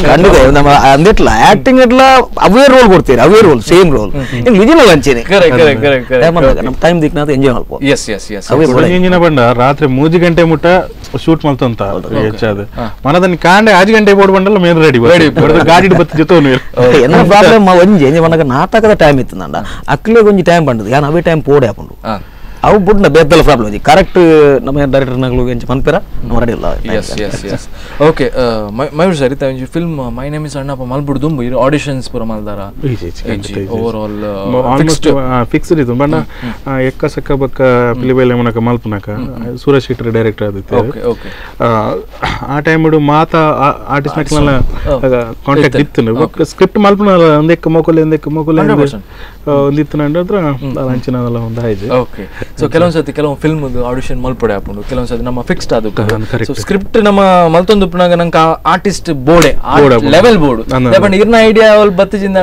ಖಂಡಿತ ನಮ್ಮ ಅಂದಿಟ್ಲ ಆಕ್ಟಿಂಗ್ ಇಟ್ಲ ಅವೇ ರೋಲ್ ಕೊಡ್ತೀರಿ ಅವೇ ರೋಲ್ ಸೇಮ್ ರೋಲ್ ನಿಜನಲ್ಲ ಅಂಚೇನೆ ನಮ್ಮ ಟೈಮ್ ದಿಕ್ನಾತ ಎಂಜಾಯ್ ಮಾಡ್ಕೋ ಇಂಜಿನ ಬಂಡ ರಾತ್ರಿ 3 ಗಂಟೆ ಮುಟ್ಟ ಶೂಟ್ ಮಲ್ತಂತ ಹೆಚ್ಚಾದ ಮನದನ್ನ ಕಾಂಡೆ 5 ಗಂಟೆ ಬೋರ್ಡ್ ಬಂಡಲ್ಲ ಮೇನ್ ರೆಡಿ ಗಾಡಿ ಬತ್ತ ಜೊತೆ ಎನ್ನ ಪ್ರಾಬ್ಲಮ್ ಒಂಜಿ ಎಂಜ ನಾಟಕದ ಟೈಮ್ ಇತ್ತು ನಂಡ ಅಕ್ಲೆ ಒಂಜಿ ಟೈಮ್ ಬಂಡದು ಯಾನ್ ಅವೇ ಟೈಮ್ ಪೋಡೆ ಹಾಕೊಂಡು ಅವು ಬುಡ್ನ ಬೇದ್ದಲ್ಲ ಪ್ರಾಬ್ಲಮ್ ಇದೆ ಕರೆಕ್ಟ್ ನಮ್ಮ ಡೈರೆಕ್ಟರ್ ನಗಳು ಎಂಚ ಪನ್ಪೆರ ನಮ್ಮ ರೆಡಿ ಇಲ್ಲ ಓಕೆ ಮಯೂರ್ ಸರ್ ಇತ್ತ ಒಂಜಿ film my name is Annappa ಮಲ್ಬಿಡು ದುಂಬು ಇರು ಆಡಿಷನ್ಸ್ ಪುರ ಮಲ್ದಾರ ಓವರ್ ಆಲ್ ಫಿಕ್ಸ್ಡ್ ಇದು ಬಣ್ಣ ಎಕ್ಕ ಸಕ್ಕ ಬಕ್ಕ ಪಿಲಿಬೈಲೆ ಮನಕ ಮಲ್ಪನಕ ಸೂರಜ್ ಶೆಟ್ಟರ್ ಡೈರೆಕ್ಟರ್ ಆದಿತ್ತೆ ಆ ಟೈಮ್ ಮಾತಾ ಆರ್ಟಿಸ್ಟ್ ನಕ್ಲ ಕಾಂಟ್ಯಾಕ್ಟ್ ಇತ್ತು ಸ್ಕ್ರಿಪ್ಟ್ ಮಲ್ಪನ ಒಂದೆಕ್ಕ ಮೊಕೊಲೆ ಒಂದಿತ್ತು ನಂಡ್ರ ಅಂಚಿನಲ್ಲ ಒಂದು ಆಯ್ತು. ಓಕೆ ಸೊ ಕೆಲವೊಂದು ಸತಿ ಕೆಲವು ಫಿಲ್ಮ್ ಆಡಿಷನ್ ಮಲ್ಪಡೆ ಹಾಕೊಂಡು ಕೆಲವೊಂದು ಸತಿ ನಮ್ಮ ಫಿಕ್ಸ್ಡ್ ಅದು ಸ್ಕ್ರಿಪ್ಟ್ ನಮ್ಮ ಮಲ್ತೊಂದು ಉಪ್ಪನಾಗ ನಂಗೆ ಆರ್ಟಿಸ್ಟ್ ಬೋರ್ಡೆ ಲೆವೆಲ್ ಬೋರ್ಡ್ ಇರ್ನ ಐಡಿಯಾ ಅವ್ರು ಬತ್ತಿಜಿಂದ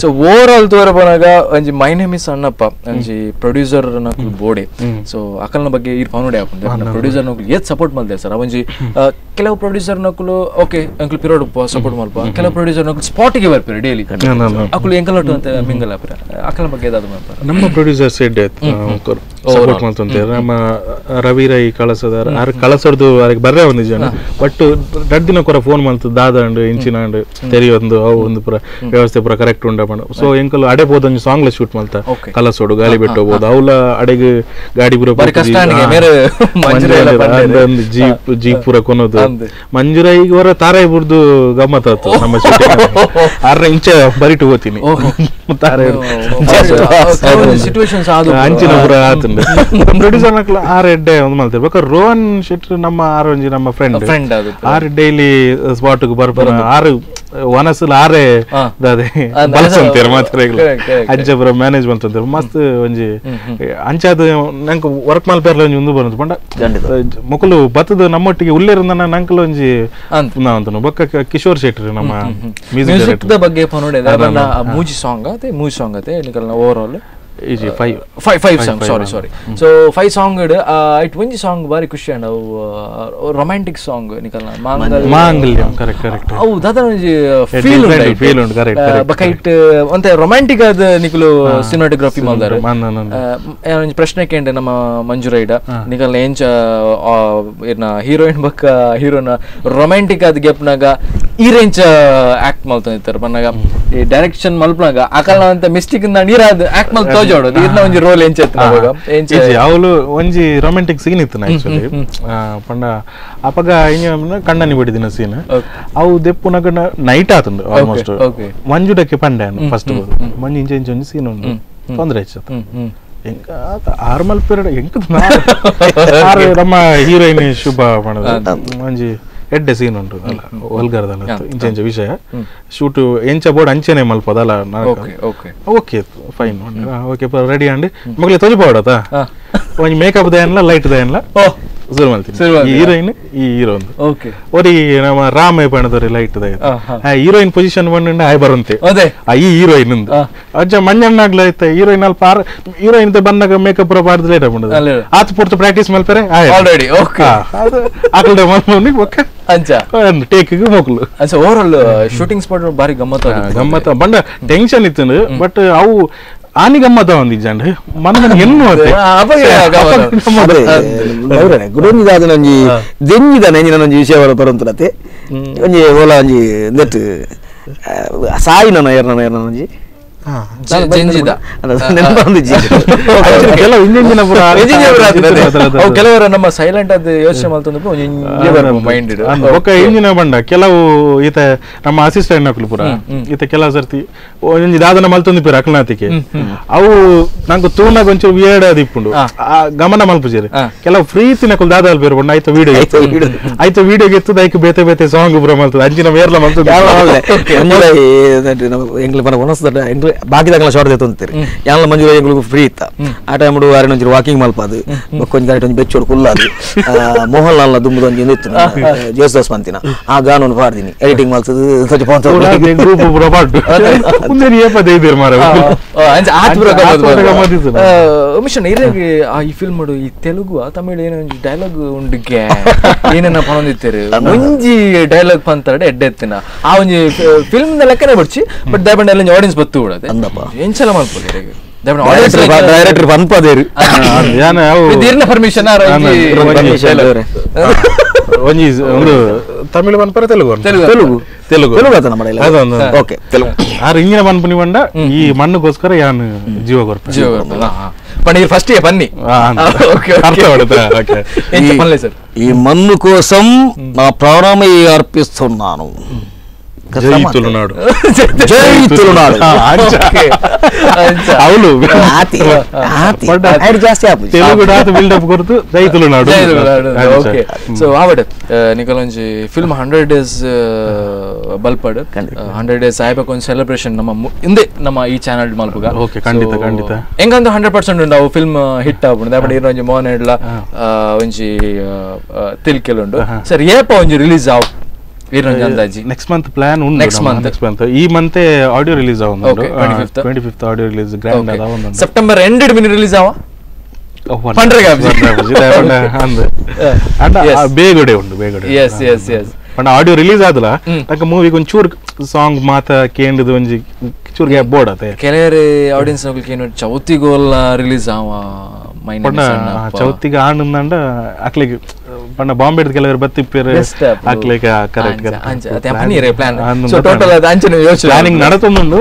ಸೊ ಓವರ್ ಆಲ್ ತೋರ ಬಂದಾಗ ಒಂಜಿ ಮೈ ನೇಮ್ ಇಸ್ ಅನ್ನಪ್ಪ ಒಂಜಿ ಪ್ರೊಡ್ಯೂಸರ್ ನಕುಲ್ ಬೋರ್ಡೆ ಸೊ ಅಕಲ್ನ ಬಗ್ಗೆ ಇರ್ ಪನೋಡೆ ಹಾಕೊಂಡು ಪ್ರೊಡ್ಯೂಸರ್ ನಕುಲ್ ಏತ್ ಸಪೋರ್ಟ್ ಮಾಡ್ತಾರೆ ಸರ್ ಒಂಜಿ ಕೆಲವು ಪ್ರೊಡ್ಯೂಸರ್ ನಕುಲು ಓಕೆ ಅಂಕಲ್ ಪಿರಿಯಡ್ ಸಪೋರ್ಟ್ ಮಲ್ಪ ಕೆಲವು ಪ್ರೊಡ್ಯೂಸರ್ ನಕುಲ್ ಸ್ಪಾಟಿಗೆ ಬರ್ತಾರೆ ಡೈಲಿ ಅಕುಲು ಎಂಕಲ್ ಅಂತ ಮಿಂಗಲ್ ಹಾಪಿರ ಅಕಲ್ನ ಬಗ್ಗೆ ಏದಾದ್ರು ಮಾಡ್ತಾರೆ ನಮ್ಮ ಪ್ರೊಡ್ಯೂಸರ್ ಸೆಡ್ ಸಪೋರ್ಟ್ ಮಾಡ್ತಂತೇವೆ ನಮ್ಮ ರವಿ ರೈ ಕಳಸದಾರ ಆರ್ ಕಳಸರ್ದು ಅದಕ್ಕೆ ಬರ್ರೆ ಒಂದು ಜನ ಬಟ್ ದಡ್ ದಿನ ಕೊರ ಫೋನ್ ಮಾಡ್ತು ದಾದಂಡು ಇಂಚಿನಾಂಡು ತೆರಿಯೊಂದು ಅವು ಒಂದು ಪೂರ ವ್ಯವಸ್ಥೆ ಪೂರ ಕರೆಕ್ಟ್ ಉಂಡ ಸೊ ಎಂಕಲ್ ಅಡೆ ಹೋದ ಸಾಂಗ್ಲ ಶೂಟ್ ಮಾಡ್ತಾ ಕಲಸೋಡು ಗಾಳಿ ಬಿಟ್ಟು ಹೋಗ್ಬೋದು ಅವಲ ಅಡೆಗೆ ಗಾಡಿ ಪೂರ ಜೀಪ್ ಪೂರ ಕೊನೋದು ಮಂಜುರಾಯಿಗೆ ಹೊರ ತಾರಾಯಿ ಬುರ್ದು ಗಮ್ಮತ್ ಆಯ್ತು ನಮ್ಮ ಆರ್ನ ಇಂಚ ಬರಿಟು ಹೋಗ್ತೀನಿ ತಾರಾಯಿ ಸಿಚುವೇಶನ್ಸ್ ಅಂಚಿನ ಪೂರ ಆತಂಡು ಪ್ರೊಡ್ಯೂಸರ್ ನಕ್ಲ ಆರ್ ಎಡ್ಡೆ ಒಂದು ಮಾಡ್ತಾರೆ ಬೇಕಾದ್ರೆ ರೋಹನ್ ಶೆಟ್ರ್ ನಮ್ಮ ಆರೊಂಜಿ ನಮ್ಮ ಫ್ರೆಂಡ್ ಆರ್ ಡೈಲಿ ಸ್ಪಾಟ್ ಬರ್ಬರ ಆರು ವನಸಲ್ ಆರೇ ದಾದೆ ಬಲಸಂತೇರು ಮಾತಾಡಗಳು ಅಂಚಪುರ ಮ್ಯಾನೇಜ್ ಬಂತಂತಾರೆ ಮಸ್ತ್ ಒಂಜಿ ಅಂಚಾದ ನಂಗೆ ವರ್ಕ್ ಮಲ್ಪೇರ್ಲ ಒಂಜಿ ಒಂದು ಬಂತು ಪಂಡ ಮುಕುಲು ಬತ್ತದ ನಮ್ಮೊಟ್ಟಿಗೆ ಉಲ್ಲೇರಿಂದ ನಂಕಲ್ ಒಂಜಿ ನಾವಂತನು ಬೊಕ್ಕ ಕಿಶೋರ್ ಶೆಟ್ರ್ ನಮ್ಮ ಮ್ಯೂಸಿಕ್ ಬಗ್ಗೆ ಪನೋಡೆ ಮೂಜಿ ಸಾಂಗ್ ಅತೆ overall five songs sorry so 5 song it one song very ಖುಷಿ ಅಂಡ್ romantic song ನಿಕಲ್ನ ಮಾಂಗಲ್ಯಂ correct ಅವು ದಾದ ಫೀಲ್ ಉಂಟು correct ಬಕೈಟ್ ಒಂತೆ ರೊಮ್ಯಾಂಟಿಕ್ ಆದ ನಿಕಲು ಸಿನಿಮಾಟೋಗ್ರಫಿ ಮಾಡ್ತಾರೆ ಒಂದು ಪ್ರಶ್ನೆ ಕೇಂದ್ರ ನಮ್ಮ ಮಂಜುರೈಡ ನಿಕಲ್ನ ಎಂಚ ಏನ ಹೀರೋಯಿನ್ ಬಕ್ಕ ಹೀರೋನ ರೊಮ್ಯಾಂಟಿಕ್ ಆದ ಗೆಪ್ನಾಗ ಈ ರೇಂಜ್ ಆಕ್ಟ್ ಮಾಡ್ತಾರೆ ಬಂದಾಗ ಈ ಡೈರೆಕ್ಷನ್ ಮಲ್ಪನಾಗ ಅಕಲ್ನ ಅಂತ ಮಿಸ್ಟೇಕ್ ಇಂದ ನೀರಾದ ಆಕ್ಟ್ ಮಾಡ್ತಾ ಜೋಡೋದು ಇದನ್ನ ಒಂಜಿ ರೋಲ್ ಅವಳು ಒಂಜಿ ರೊಮ್ಯಾಂಟಿಕ್ ಸೀನ್ ಇತ್ತು ಆಕ್ಚುಲಿ ಪಂಡ ಅಪಗ ಕಣ್ಣನಿ ಬಿಡಿದಿನ ಸೀನ್ ಅವು ದೆಪ್ಪುನಗ ನೈಟ್ ಆತುಂಡು ಆಲ್ಮೋಸ್ಟ್ ಮಂಜುಡಕ್ಕೆ ಪಂಡೆ ಫಸ್ಟ್ ಮಂಜು ಇಂಚ ಇಂಚ ಒಂಜಿ ಸೀನ್ ಉಂಡು ತೊಂದ್ರೆ ಹೆಚ್ಚು ಆರ್ಮಲ್ ಪೀರಿಯಡ್ ಎಂಕ ನಮ್ಮ ಹೀರೋಯಿನ್ ಶುಭ ಮಾಡೋದು ಮಂಜಿ ಎಡ್ಡೆ ಸೀನ್ ಉಂಟು ಅಲ್ಲ ಹೊಲ್ಗರದಲ್ಲ ಇಂಚ ಇಂಚ ವಿಷಯ ಶೂಟ್ ಎಂಚ ಬೋರ್ಡ್ ಅಂಚೆನೆ ಮಲ್ಪದಲ್ಲ ಓಕೆ ಫೈನ್ ಓಕೆ ರೆಡಿ ಅಂಡಿ ಮಗ್ಲಿ ತೊಜಿಬೋಡತ ಒಂಜಿ ಮೇಕಪ್ ದಯನ್ಲ ಲೈಟ್ ದಯನ್ಲ ಶುರು ಮಾಡ್ತೀನಿ ಹೀರೋಯಿನ್ ಈ ಹೀರೋ ಒಂದು ಒರಿ ನಮ್ಮ ರಾಮ ಪಣದವ್ರಿ ಲೈಟ್ ದಾಗ ಹೀರೋಯಿನ್ ಪೊಸಿಷನ್ ಬಂಡ ಆಯ್ ಬರಂತೆ ಈ ಹೀರೋಯಿನ್ ಅಜ್ಜ ಮಂಜಣ್ಣಾಗ್ಲೈತೆ ಹೀರೋಯಿನ್ ಅಲ್ಪ ಹೀರೋಯಿನ್ ಬಂದಾಗ ಮೇಕಪ್ ಪೂರ ಬಾರ್ದು ಲೇಟ್ ಆಗ್ಬಿಡೋದು ಆತ ಪೂರ್ತಿ ಪ್ರಾಕ್ಟೀಸ್ ಮಲ್ಪರೆ ಆಲ್ರೆಡಿ ಓಕೆ ಆಕಡೆ ಮಲ್ಪಿ ಓಕೆ ಟೇಕಿಗೆ ಮಕ್ಕಳು ಓವರ್ ಆಲ್ ಶೂಟಿಂಗ್ ಸ್ಪಾಟ್ ಬಾರಿ ಗಮ್ಮತ್ ಬಂಡ ಟೆನ್ಷನ್ ಇತ್ತು ಬಟ್ ಅವು ಆನಿ ಗಮ್ಮತ ಒಂದಿಜ್ಜಂಡ್ ಮನ ಹೆಣ್ಣು ಗುಡೊಂದಿದಾದ ನಂಜಿ ದೆಂಜಿದ ನೆಂಜಿನ ಒಂಜಿ ವಿಷಯ ಬರಂತರತೆ ಒಂಜಿ ಓಲ ಒಂಜಿ ನೆಟ್ ಸಾಯಿ ನನ್ನ ಏರ್ನ ಒಂಜಿ ಕೆಲವರ ನಮ್ಮ ಸೈಲೆಂಟ್ ಆದ ಯೋಚನೆ ಮಾಡ್ತಂದ್ರೆ ಇಂಜಿನ ಬಂಡ ಕೆಲವು ಈತ ನಮ್ಮ ಅಸಿಸ್ಟೆಂಟ್ ನಕಲು ಪುರ ಈತ ಕೆಲವು ಸರ್ತಿ ಒಂಜಿ ದಾದನ ಮಲ್ತೊಂದು ಪೀರ ಅಕ್ನಾತಿಕೆ ಅವು ನಂಗೆ ತೂನಾಗ ಒಂಚೂರು ವಿಯರ್ಡ್ ಆದಿಪ್ಪುಂಡು ಗಮನ ಮಲ್ಪುಜೇರಿ ಕೆಲವು ಪ್ರೀತಿ ನಕಲು ದಾದ ಪೇರು ಬಂಡ ಆಯ್ತು ವಿಡಿಯೋ ಎತ್ತದ ಐಕ್ ಬೇತೆ ಬೇತೆ ಸಾಂಗ್ ಪುರ ಮಲ್ತದ ಅಂಚಿನ ಮೇರ್ಲ ಮಲ್ತದ ಬಾಕಿದಾಗಲ ಶಾರ್ಟ್ ಅಂತೀರಿ ಯಾನಲ್ಲ ಮಂಜುಳ ಎಂಗ್ಳಿಗೂ ಫ್ರೀ ಇತ್ತ ಆ ಟೈಮ್ ಒಂಚೂರು ವಾಕಿಂಗ್ ಮಲ್ಪದು ಕೊಂಚ ಗಾಡಿ ಒಂಚು ಬೆಚ್ಚೋಡು ಕುಲ್ಲಾದು ಮೋಹನ್ ಲಾಲ್ನ ದುಂಬುದು ಒಂಜಿ ಇತ್ತು ಜೋಸ್ದಾಸ್ ಪಂತಿನ ಆ ಗಾನವನ್ನು ಪಾಡ್ತೀನಿ ಎಡಿಟಿಂಗ್ ಮಲ್ಸದು ಮಿಷನ್ ಇರಾಗಿ ಈ ಫಿಲ್ಮ್ ಈ ತೆಲುಗು ತಮಿಳು ಏನೋ ಡೈಲಾಗ್ ಉಂಡಿಗೆ ಏನೇನ ಪನೊಂದಿತ್ತೇರು ಒಂಜಿ ಡೈಲಾಗ್ ಪಂತಾಡೆ ಎಡ್ಡೆತ್ತಿನ ಆ ಒಂಜಿ ಫಿಲ್ಮ್ ಲೆಕ್ಕನೆ ಬಿಡ್ಚಿ ಬಟ್ ದಯಪಂಡ ಎಲ್ಲ ಆಡಿಯನ್ಸ್ ಬತ್ತು ಬಿಡದೆ ಎಂಚಲ ಮಲ್ಪೊಲಿ ಡೈರೆಕ್ಟರ್ ಪನ್ಪದೇರು ಪರ್ಮಿಷನ್ ಒಂಜಿ ಒಂದು ತಮಿಳು ಪನ್ಪರ ತೆಲುಗು ಓಕೆ ತೆಲುಗು ಆರು ಇಂಜಿನ ಪನ್ಪುನಿ ಬಂಡ ಈ ಮಣ್ಣಗೋಸ್ಕರ ಯಾನು ಜೀವ ಕೊರ್ಪ ఫస్ట్ పన్ని ఈ మన్ను కోసం నా ప్రాణమే అర్పిస్తున్నాను ಜೈ ತುಳುನಾಡು ಜೈ ತುಳುನಾಡು ಅವಳು ಜಾಸ್ತಿ ಆಪು ತೆಲುಗು ಬಿಲ್ಡಪ್ ಕೊರತು ಜೈ ತುಳುನಾಡು. ಓಕೆ ಸೊ ಆವಡ್ ನಿಕಲೊಂಜಿ ಫಿಲ್ಮ್ 100 ಡೇಸ್ ಬಲ್ಪಡ್ 100 ಡೇಸ್ ಆಯ್ಬೇಕು ಒಂದು ಸೆಲೆಬ್ರೇಷನ್ ನಮ್ಮ ಹಿಂದೆ ನಮ್ಮ ಈ ಚಾನಲ್ ಮಲ್ಪುಗ. ಓಕೆ ಖಂಡಿತ ಖಂಡಿತ ಹೆಂಗಂತ 100% ಉಂಡು ಅವು ಫಿಲ್ಮ್ ಹಿಟ್ ಆಗ್ಬಿಡು ದಾಪಡ ಇರೋ ಮೋಹನ್ ಹಿಡ್ಲ ಒಂಜಿ ತಿಲ್ಕೆಲುಂಡು ಸರ್ ಏಪ ಒಂಜಿ ರಿಲೀಸ್ ಆವ್ ಅಂದಾಜಿ ನೆಕ್ಸ್ಟ್ ಮಂತ್ ಪ್ಲಾನ್ ಉಂಟು. ನೆಕ್ಸ್ಟ್ ಮಂತ್ ಈ ಮಂತ್ ಆಡಿಯೋ ರಿಲೀಸ್ ಆവുന്നു 25th ಆಡಿಯೋ ರಿಲೀಸ್ ಗ್ರ್ಯಾಂಡ್ ಅದ ಒಂದು ಸೆಪ್ಟೆಂಬರ್ ಎಂಡ್ ಮಿನಿ ರಿಲೀಸ್ ಆವ ಬೇಗಡೆ ಉಂಟು ಬೇಗಡೆ. ಎಸ್ ಎಸ್ ಎಸ್ ಪಂಡ ಆಡಿಯೋ ರಿಲೀಸ್ ಆದಲ ನಂಗೆ ಮೂವಿಗೆ ಒಂಚೂರು ಸಾಂಗ್ ಮಾತ ಕೇಂದ್ರದ ಒಂಜಿ ಚೂರು ಗ್ಯಾಪ್ ಬೋರ್ಡ್ ಆತೆ ಕೆಲವರೆ ಆಡಿಯನ್ಸ್ ನಗಲಿಗೆ ಏನು ಚೌತಿಗೋಲ್ ರಿಲೀಸ್ ಆವ ಪಂಡ ಚೌತಿಗೆ ಆನಂದಂಡ ಅಕ್ಲಿಗೆ ಪಂಡ ಬಾಂಬೆಡ್ ಕೆಲವರು ಬತ್ತಿಪ್ಪೇರು ಅಕ್ಲಿಗೆ ಕರೆಕ್ಟ್ ಪ್ಲಾನಿಂಗ್ ನಡತೊಂದುಂಡು.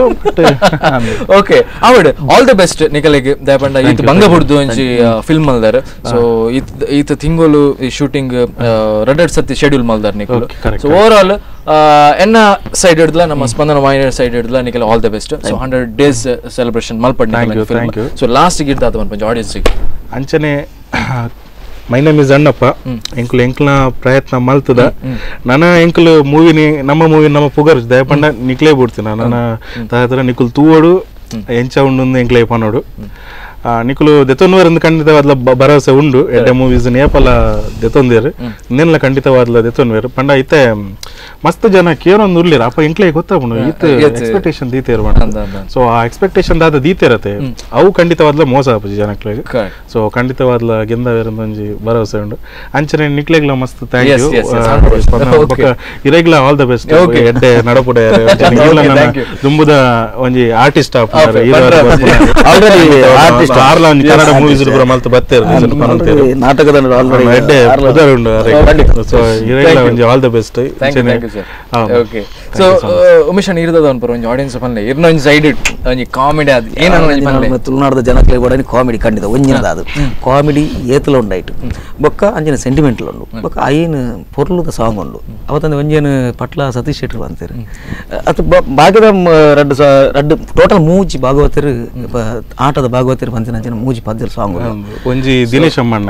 ಓಕೆ ಅವಡ್ ಆಲ್ ದ ಬೆಸ್ಟ್ ನಿಕಲಿಗೆ ದಯಪಂಡ ಈತ ಬಂಗ ಬುಡ್ದು ಒಂಜಿ ಫಿಲ್ಮ್ ಮಲ್ದಾರ. ಸೊ ಈತ ತಿಂಗಳು ಈ ಶೂಟಿಂಗ್ 2 ಸತಿ ಶೆಡ್ಯೂಲ್ ಮಲ್ದಾರ ನಿಕಲು. ಸೊ ಓವರ್ ಆಲ್ ಎನ್ನ ಸೈಡ್ ಹಿಡ್ದಲ ನಮ್ಮ ಸ್ಪಂದನ ಮೈನರ್ ಸೈಡ್ ಹಿಡ್ದಲ ನಿಕಲ್ all the best. So 100 days celebration ಮಲ್ಪಡ್. ಸೊ ಲಾಸ್ಟ್ ಗಿಡ್ದ ಅದು ಒಂದು ಆಡಿಯನ್ಸ್ ಅಂಚನೆ ಮೈ ನೇಮ್ ಇಸ್ ಅಣ್ಣಪ್ಪ ಎಂಕ್ಲ ಪ್ರಯತ್ನ ಮಲ್ತದ ನನ್ನ ಎಂಕ್ಲು ಮೂವಿನಿ ನಮ್ಮ ಪುಗರ್ ದಯಪಂಡ ನಿಕ್ಲೇ ಬಿಡ್ತೀನಿ ನನ್ನ ತರ ನಿಕುಲ್ ತೂವಡು ಎಂಚ ಉಂಡು ಎಂಕ್ಲೇ ಪನೋಡು ನಿಕುಲು ದೆತೊಂದುವರೆಂದು ಖಂಡಿತವಾದ್ಲ ಭರವಸೆ ಉಂಡು. ಎಡ್ಡೆ ಮೂವೀಸ್ ನೇಪಲ ದೆತೊಂದೇರು ಇನ್ನೆಲ್ಲ ಖಂಡಿತವಾದ್ಲ ದೆತೊಂದುವೇರು ಪಂಡ ಇತ್ತೆ ಮಸ್ತ್ ಜನ ಕೇರೊಂದು ಉರ್ಲಿರ ಅಪ್ಪ ಎಂಕ್ಲೇ ಗೊತ್ತಾಗ್ಬಿಡು ಈತ ಎಕ್ಸ್ಪೆಕ್ಟೇಷನ್ ದೀತೇರು ಸೊ ಆ ಎಕ್ಸ್ಪೆಕ್ಟೇಷನ್ ದಾದ ದೀತಿರತ್ತೆ ಅವು ಖಂಡಿತವಾದ್ಲ ಮೋಸ ಆಪುಜಿ ಜನಕ್ಲೆಗ್. ಸೊ ಖಂಡಿತವಾದ್ಲ ಗೆಂದವೇರೊಂದೊಂಜಿ ಭರವಸೆ ಉಂಡು ಅಂಚನೆ ನಿಕ್ಲೆಗ್ಲ ಮಸ್ತ್ ಥ್ಯಾಂಕ್ ಯು ಇರೆಗ್ಲ ಆಲ್ ದ ಬೆಸ್ಟ್. ಎಡ್ಡೆ ನಡಪುಡ ದುಂಬುದ ಒಂಜಿ ಆರ್ಟಿಸ್ಟ್ ಕನ್ನಡ ಮೂವೀಸ್ ಮಲ್ತು ಬರ್ತೇವೆ ನಾಟಕದ ಆಲ್ ದ ಬೆಸ್ಟ್. ಸೊ ಉಮೇಶನ್ ಇರ್ತದ ಒಂಜಿ ಆಡಿಯನ್ಸ್ ಪನ್ಲೆ ಇರ್ನೊಂಜಿ ಸೈಡ್ ಒಂಜಿ ಕಾಮಿಡಿ ಅದು ಏನ ತುಳುನಾಡದ ಜನಕ್ಕೆ ಕೂಡ ಕಾಮಿಡಿ ಖಂಡಿತ ಒಂಜಿನದ ಅದು ಕಾಮಿಡಿ ಏತಲ ಉಂಡಾಯ್ತು ಬೊಕ್ಕ ಅಂಜಿನ ಸೆಂಟಿಮೆಂಟಲ್ ಉಂಡು ಬೊಕ್ಕ ಐನ್ ಪೊರ್ಲುದ ಸಾಂಗ್ ಉಂಡು ಅವತ್ತಂದು ಒಂಜೇನು ಪಟ್ಲ ಸತೀಶ್ ಶೆಟ್ಟಿ ಅಂತಾರೆ ಅದು ಭಾಗ್ಯದ ರಡ್ಡು ಟೋಟಲ್ ಮೂಜಿ ಭಾಗವತರು ಆಟದ ಭಾಗವತರು ಬಂದಿನ ಅಂಚಿನ ಮೂಜಿ ಪದ್ಯದ ಸಾಂಗ್ ಒಂಜಿ ದಿನೇಶ್ ಅಮ್ಮಣ್ಣ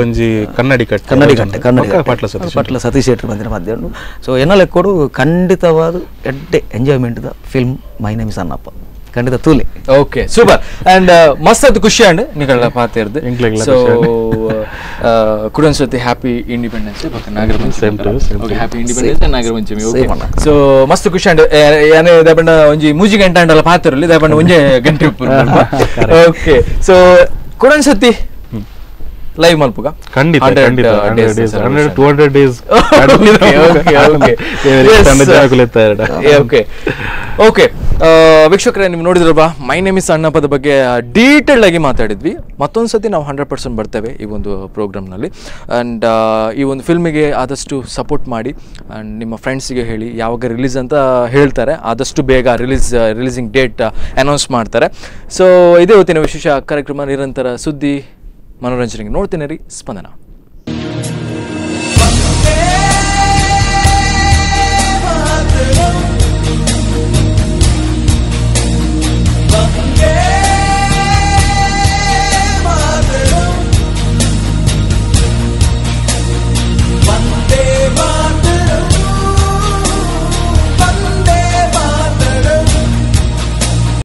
ಒಂಜಿ ಕನ್ನಡಿ ಕಟ್ಟೆ ಪಟ್ಲ ಸತೀಶ್ ಶೆಟ್ಟಿ ಬಂದಿನ ಪದ್ಯ ಉಂಡು. ಸೊ ಎನ್ನ ಲೆಕ್ಕೋಡು ಖಂಡಿತವಾದ ಎಡ್ಡೆ ಎಂಜಾಯ್ಮೆಂಟ್ ದ film my name is Annappa ಖಂಡಿತ ತೂಲೆ. ಓಕೆ ಸೂಪರ್ ಅಂಡ್ ಮಸ್ತ್ ಖುಷಿ ಅಂಡ್ ನಿಗಳ ಪಾತಿರ್ದು. ಸೊ ಕುಡನ್ಸತಿ happy independence Nagara Panchami happy independence Nagara Panchami. Okay so ಮಸ್ತ್ ಖುಷಿ ಅಂಡ್ ಯಾನೆ ದಯಪಂಡ ಒಂಜಿ ಮೂಜಿ ಗಂಟೆ ಅಂಡಲ್ಲ ಪಾತಿರಲಿ ದಯಪಂಡ ಒಂಜೆ ಗಂಟೆ ಉಪ್ಪು. ಓಕೆ ಸೊ ಕುಡನ್ಸತಿ ಲೈವ್ ಮಲ್ಪುಗ ಖಂಡಿತ 200 ಡೇಸ್ ಓಕೆ ವೀಕ್ಷಕರೇ ನೀವು ನೋಡಿದ್ರಲ್ವಾ ಮೈ ನೇಮ್ ಇಸ್ ಅಣ್ಣಪ್ಪದ ಬಗ್ಗೆ ಡೀಟೇಲ್ಡ್ ಆಗಿ ಮಾತಾಡಿದ್ವಿ. ಮತ್ತೊಂದ್ಸತಿ ನಾವು 100% ಬರ್ತೇವೆ ಈ ಒಂದು ಪ್ರೋಗ್ರಾಮ್ನಲ್ಲಿ. ಆ್ಯಂಡ್ ಈ ಒಂದು ಫಿಲ್ಮಿಗೆ ಆದಷ್ಟು ಸಪೋರ್ಟ್ ಮಾಡಿ ಆ್ಯಂಡ್ ನಿಮ್ಮ ಫ್ರೆಂಡ್ಸಿಗೆ ಹೇಳಿ ಯಾವಾಗ ರಿಲೀಸ್ ಅಂತ ಹೇಳ್ತಾರೆ ಆದಷ್ಟು ಬೇಗ ರಿಲೀಸಿಂಗ್ ಡೇಟ್ ಅನೌನ್ಸ್ ಮಾಡ್ತಾರೆ. ಸೊ ಇದೇ ಹೊತ್ತಿನ ವಿಶೇಷ ಕಾರ್ಯಕ್ರಮ ನಿರಂತರ ಸುದ್ದಿ ಮನೋರಂಜನೆಗೆ ನೋಡ್ತೇನೆ ರೀ ಸ್ಪಂದನ.